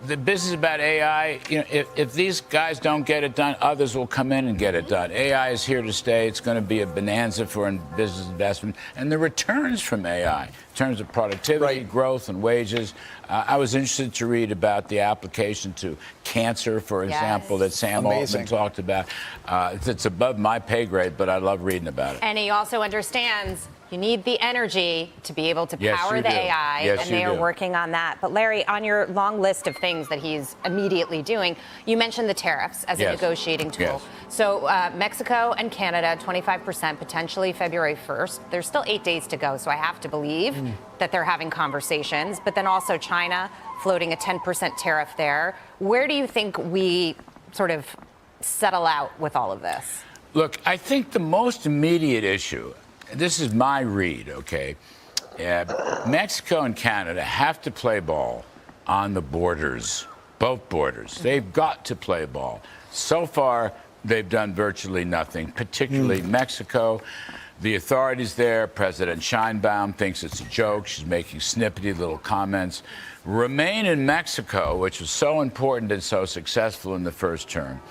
the business about AI, you know, if these guys don't get it done, others will come in and get it done. AI is here to stay. It's going to be a bonanza for business investment. And the returns from AI in terms of productivity, growth, and wages. I was interested to read about the application to cancer, for example, that Sam Altman talked about. It's above my pay grade, but I love reading about it. And he also understands you need the energy to be able to power the AI, and they are working on that. But Larry, on your long list of things that he's immediately doing, you mentioned the tariffs as a negotiating tool. So Mexico and Canada, 25%, potentially February 1st. There's still 8 days to go, so I have to believe that they're having conversations. But then also China floating a 10% tariff there. Where do you think we sort of settle out with all of this? Look, I think the most immediate issue, this is my read, okay? Mexico and Canada have to play ball on the borders, both borders. They've got to play ball. So far, they've done virtually nothing, particularly Mexico. The authorities there, President Sheinbaum thinks it's a joke. She's making snippety little comments. Remain in Mexico, which was so important and so successful in the first term,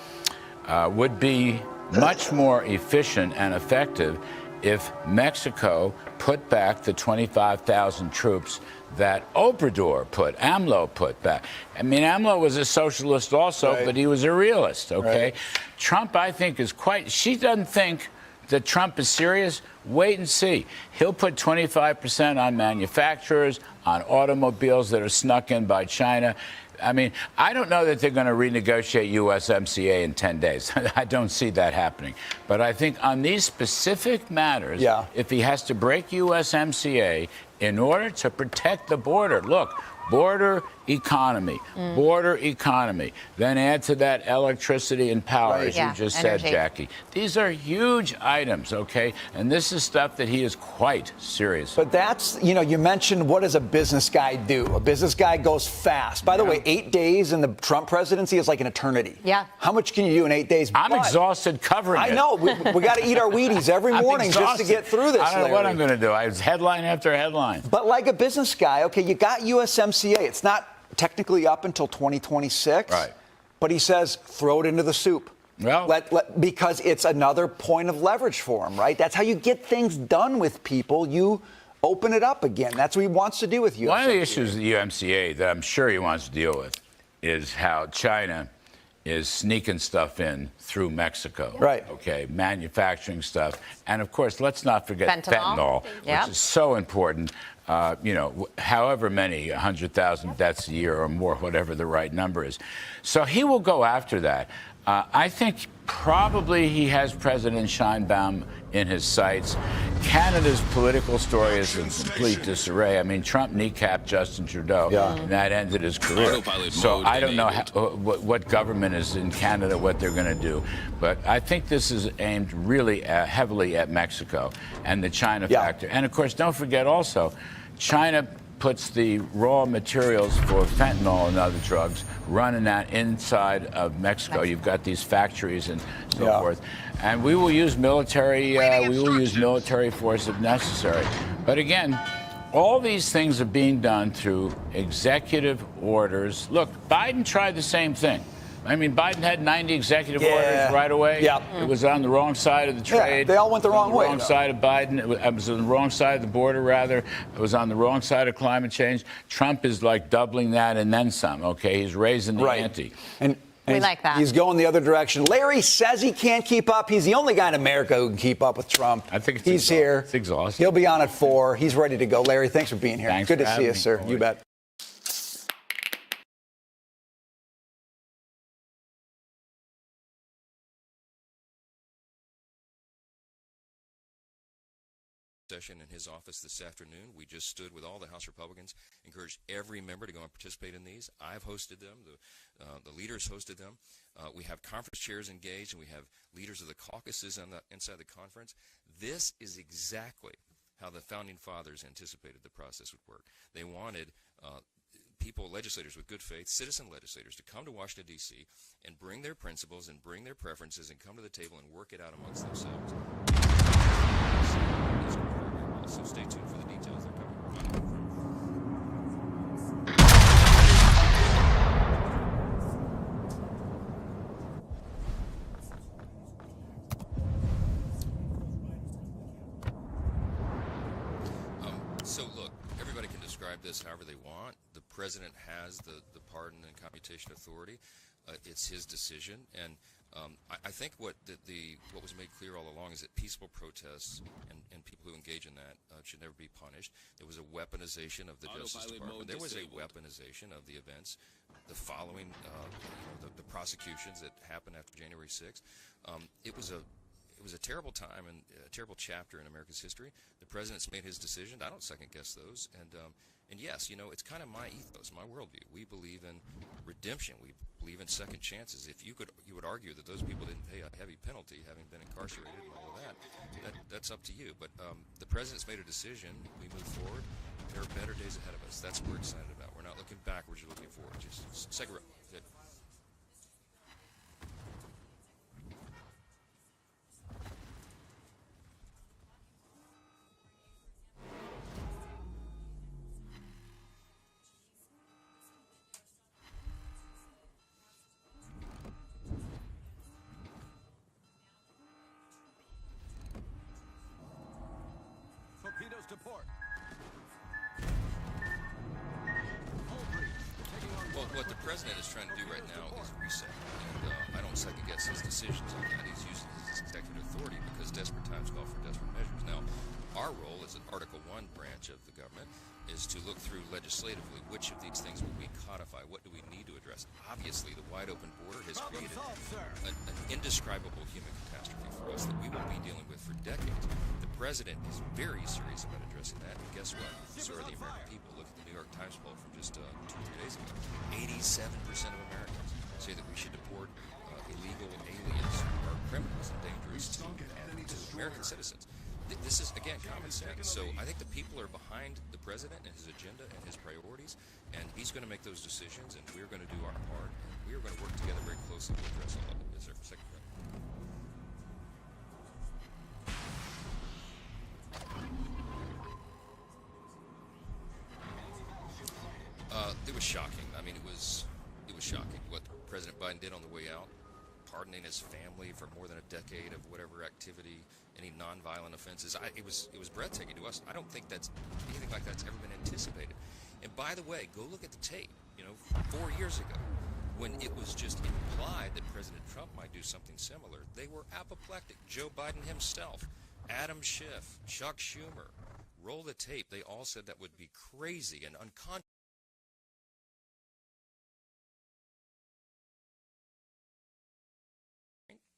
would be much more efficient and effective if Mexico put back the 25,000 troops that AMLO put back. I mean, AMLO was a socialist also, but he was a realist, okay? Trump, I think, is she doesn't think that Trump is serious. Wait and see. He'll put 25% on manufacturers, on automobiles that are snuck in by China. I mean, I don't know that they're going to renegotiate USMCA in 10 days. I don't see that happening. But I think on these specific matters, if he has to break USMCA in order to protect the border, look, border economy, then add to that electricity and power, as you just said, Jackie. These are huge items, okay? And this is stuff that he is quite serious about. But that's, you know, you mentioned what does a business guy do? A business guy goes fast. By the way, 8 days in the Trump presidency is like an eternity. Yeah. How much can you do in 8 days? I'm exhausted covering it. I know. We got to eat our Wheaties every morning just to get through this. I don't know what I'm going to do. I was headline after headline. But like a business guy, okay, you got USMCA. It's not technically up until 2026. Right. But he says, throw it into the soup. Well, because it's another point of leverage for him, right? That's how you get things done with people. You open it up again. That's what he wants to do with USMCA. One of the issues with the USMCA that I'm sure he wants to deal with is how China is sneaking stuff in through Mexico. Right. Okay, manufacturing stuff. And, of course, let's not forget fentanyl which is so important. You know, however many, 100,000 deaths a year or more, whatever the right number is. So he will go after that. I think probably he has President Sheinbaum in his sights. Canada's political story is in complete disarray. I mean, Trump kneecapped Justin Trudeau, and that ended his career. Autopilot So mode I don't know enabled. what government is in Canada, what they're going to do. But I think this is aimed really heavily at Mexico and the China factor. And, of course, don't forget also, China puts the raw materials for fentanyl and other drugs, running that inside of Mexico. You've got these factories and so forth. And we will use military force if necessary. But again, all these things are being done through executive orders. Look, Biden tried the same thing. I mean, Biden had 90 executive orders right away. It was on the wrong side of the trade. They all went the wrong way. Wrong side of Biden. It was on the wrong side of the border, rather. It was on the wrong side of climate change. Trump is like doubling that and then some, okay? He's raising the ante. And we like that. He's going the other direction. Larry says he can't keep up. He's the only guy in America who can keep up with Trump. I think he's here. It's exhausting. He'll be on at 4. He's ready to go. Larry, thanks for being here. Thanks Good for to see you, having me. sir. Always. You bet. Session in his office this afternoon. We just stood with all the House Republicans, encouraged every member to go and participate in these. I've hosted them. The leaders hosted them. We have conference chairs engaged, and we have leaders of the caucuses inside the conference. This is exactly how the Founding Fathers anticipated the process would work. They wanted legislators with good faith, citizen legislators, to come to Washington, D.C. and bring their principles and bring their preferences and come to the table and work it out amongst themselves. So stay tuned for the details. They're coming. So look, everybody can describe this however they want. The president has the pardon and commutation authority. It's his decision, and I think what was made clear all along is that peaceful protests and people who engage in that should never be punished. There was a weaponization of the Justice Department. There was a weaponization of the events, the following, the prosecutions that happened after January 6th. It was a terrible time and a terrible chapter in America's history. The president's made his decision. I don't second guess those. And yes, it's kind of my ethos, my worldview. We believe in redemption. We believe in second chances. If you would argue that those people didn't pay a heavy penalty, having been incarcerated and all of that's up to you. But the president's made a decision. We move forward. There are better days ahead of us. That's what we're excited about. We're not looking backwards. We're looking forward. Just second row. Good. Torpedoes to port. Well, what the president is trying to do right now is reset, and I don't second guess his decisions on that. He's using his executive authority because desperate times call for desperate measures. Now, our role as an Article 1 branch of the government is to look through legislatively which of these things will we codify, what do we need to address. Obviously, the wide open border has created an indescribable human catastrophe for us that we will be dealing with for decades. The president is very serious about addressing that, and guess what? So are the American people. Look at the New York Times poll from just 2 or 3 days ago. 87% of Americans say that we should deport illegal aliens or criminals and dangerous to American citizens. This is, again, common sense. So I think the people are behind the president and his agenda and his priorities, and he's going to make those decisions, and we're going to do our part, and we are going to work together very closely to address all of it. Yes, sir. Second row. It was shocking. I mean, it was shocking what President Biden did on the way out, pardoning his family for more than a decade of whatever activity, any nonviolent offenses. It was breathtaking to us. I don't think that's anything like that's ever been anticipated. And by the way, go look at the tape. 4 years ago, when it was just implied that President Trump might do something similar, they were apoplectic. Joe Biden himself, Adam Schiff, Chuck Schumer, roll the tape. They all said that would be crazy and unconscionable.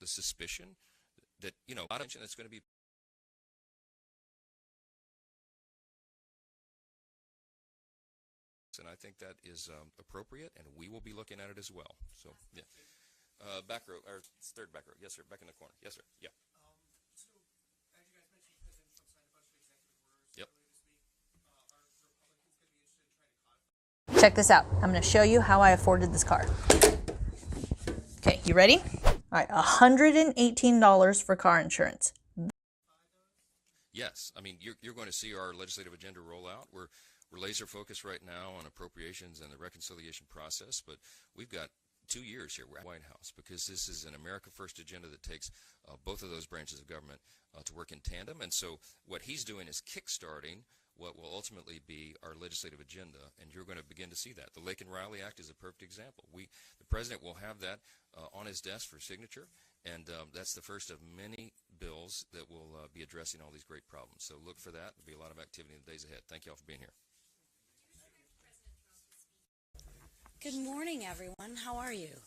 The suspicion that, a lot of attention that's going to be And I think that is appropriate, and we will be looking at it as well. So, yeah. Back row, or third back row. Yes, sir. Back in the corner. Yes, sir. Yeah. Yep. Check this out. I'm going to show you how I afforded this car. Okay, you ready? All right, $118 for car insurance. Yes, I mean you're going to see our legislative agenda roll out. We're laser focused right now on appropriations and the reconciliation process, but we've got 2 years here at the White House because this is an America First agenda that takes both of those branches of government to work in tandem. And so what he's doing is kickstarting what will ultimately be our legislative agenda, and you're going to begin to see that. The Lake and Riley Act is a perfect example. The president will have that on his desk for signature, and that's the first of many bills that will be addressing all these great problems. So look for that. There'll be a lot of activity in the days ahead. Thank you all for being here. Good morning, everyone. How are you?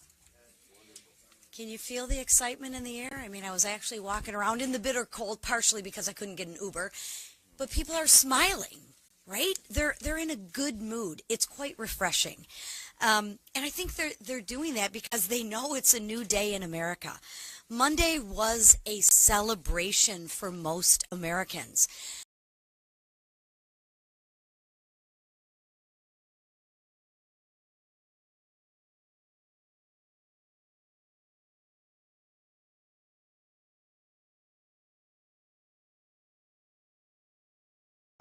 Can you feel the excitement in the air? I mean, I was actually walking around in the bitter cold, partially because I couldn't get an Uber, but people are smiling, right? They're in a good mood. It's quite refreshing. And I think they're doing that because they know it's a new day in America. Monday was a celebration for most Americans.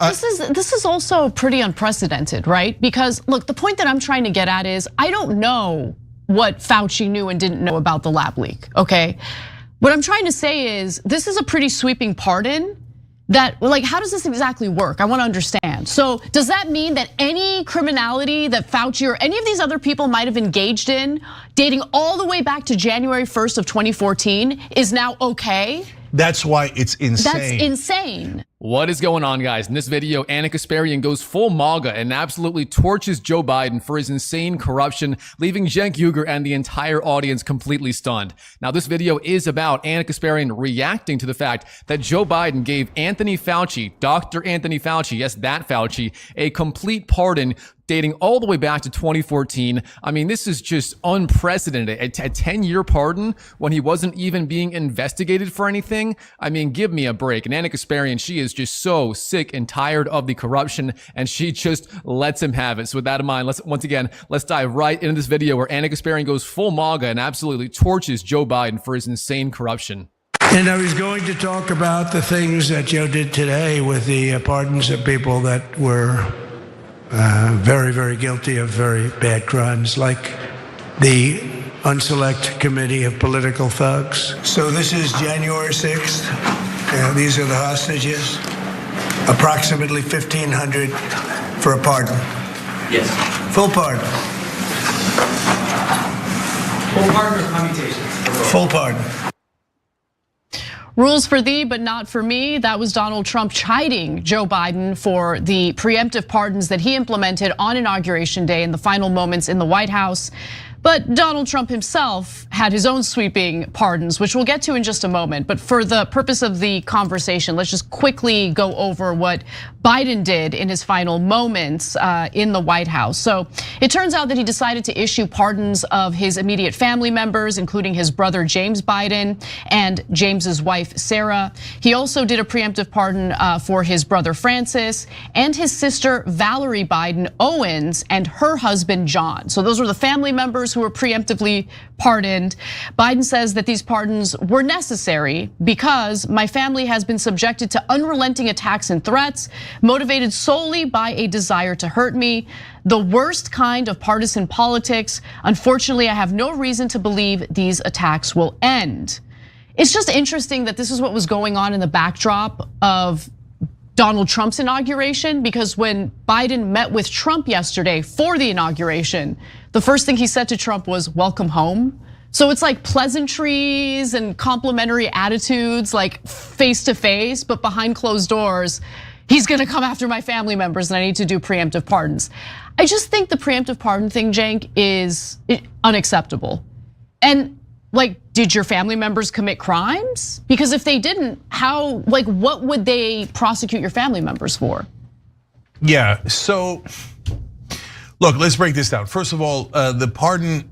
This is also pretty unprecedented, right? Because look, the point that I'm trying to get at is I don't know what Fauci knew and didn't know about the lab leak, okay? What I'm trying to say is this is a pretty sweeping pardon that, like, how does this exactly work? I want to understand. So does that mean that any criminality that Fauci or any of these other people might have engaged in dating all the way back to January 1st of 2014 is now okay? That's why it's insane. That's insane. What is going on, guys? In this video, Anna Kasparian goes full MAGA and absolutely torches Joe Biden for his insane corruption, leaving Cenk Uygur and the entire audience completely stunned. Now, this video is about Anna Kasparian reacting to the fact that Joe Biden gave Anthony Fauci, Dr. Anthony Fauci, yes, that Fauci, a complete pardon dating all the way back to 2014. I mean, this is just unprecedented. A 10-year pardon when he wasn't even being investigated for anything. I mean, give me a break. And Anna Kasparian, she is just so sick and tired of the corruption, and she just lets him have it. So with that in mind, let's dive right into this video where Anna Kasparian goes full MAGA and absolutely torches Joe Biden for his insane corruption. And I was going to talk about the things that Joe did today with the pardons of people that were very, very guilty of very bad crimes, like the Unselect Committee of Political Thugs. So this is January 6th. These are the hostages. Approximately 1,500 for a pardon. Yes. Full pardon. Full pardon or commutation? Full pardon. Rules for thee, but not for me. That was Donald Trump chiding Joe Biden for the preemptive pardons that he implemented on Inauguration Day in the final moments in the White House. But Donald Trump himself had his own sweeping pardons, which we'll get to in just a moment. But for the purpose of the conversation, let's just quickly go over what Biden did in his final moments in the White House. So it turns out that he decided to issue pardons of his immediate family members, including his brother James Biden and James's wife Sarah. He also did a preemptive pardon for his brother Francis and his sister Valerie Biden Owens and her husband John. So those were the family members who were preemptively pardoned. Biden says that these pardons were necessary because my family has been subjected to unrelenting attacks and threats, motivated solely by a desire to hurt me, the worst kind of partisan politics. Unfortunately, I have no reason to believe these attacks will end. It's just interesting that this is what was going on in the backdrop of Donald Trump's inauguration, because when Biden met with Trump yesterday for the inauguration, the first thing he said to Trump was, "Welcome home." So it's like pleasantries and complimentary attitudes, like face to face, but behind closed doors, he's gonna come after my family members and I need to do preemptive pardons. I just think the preemptive pardon thing, Cenk, is unacceptable. And like, did your family members commit crimes? Because if they didn't, what would they prosecute your family members for? Yeah, so Look, let's break this down. First of all, the pardon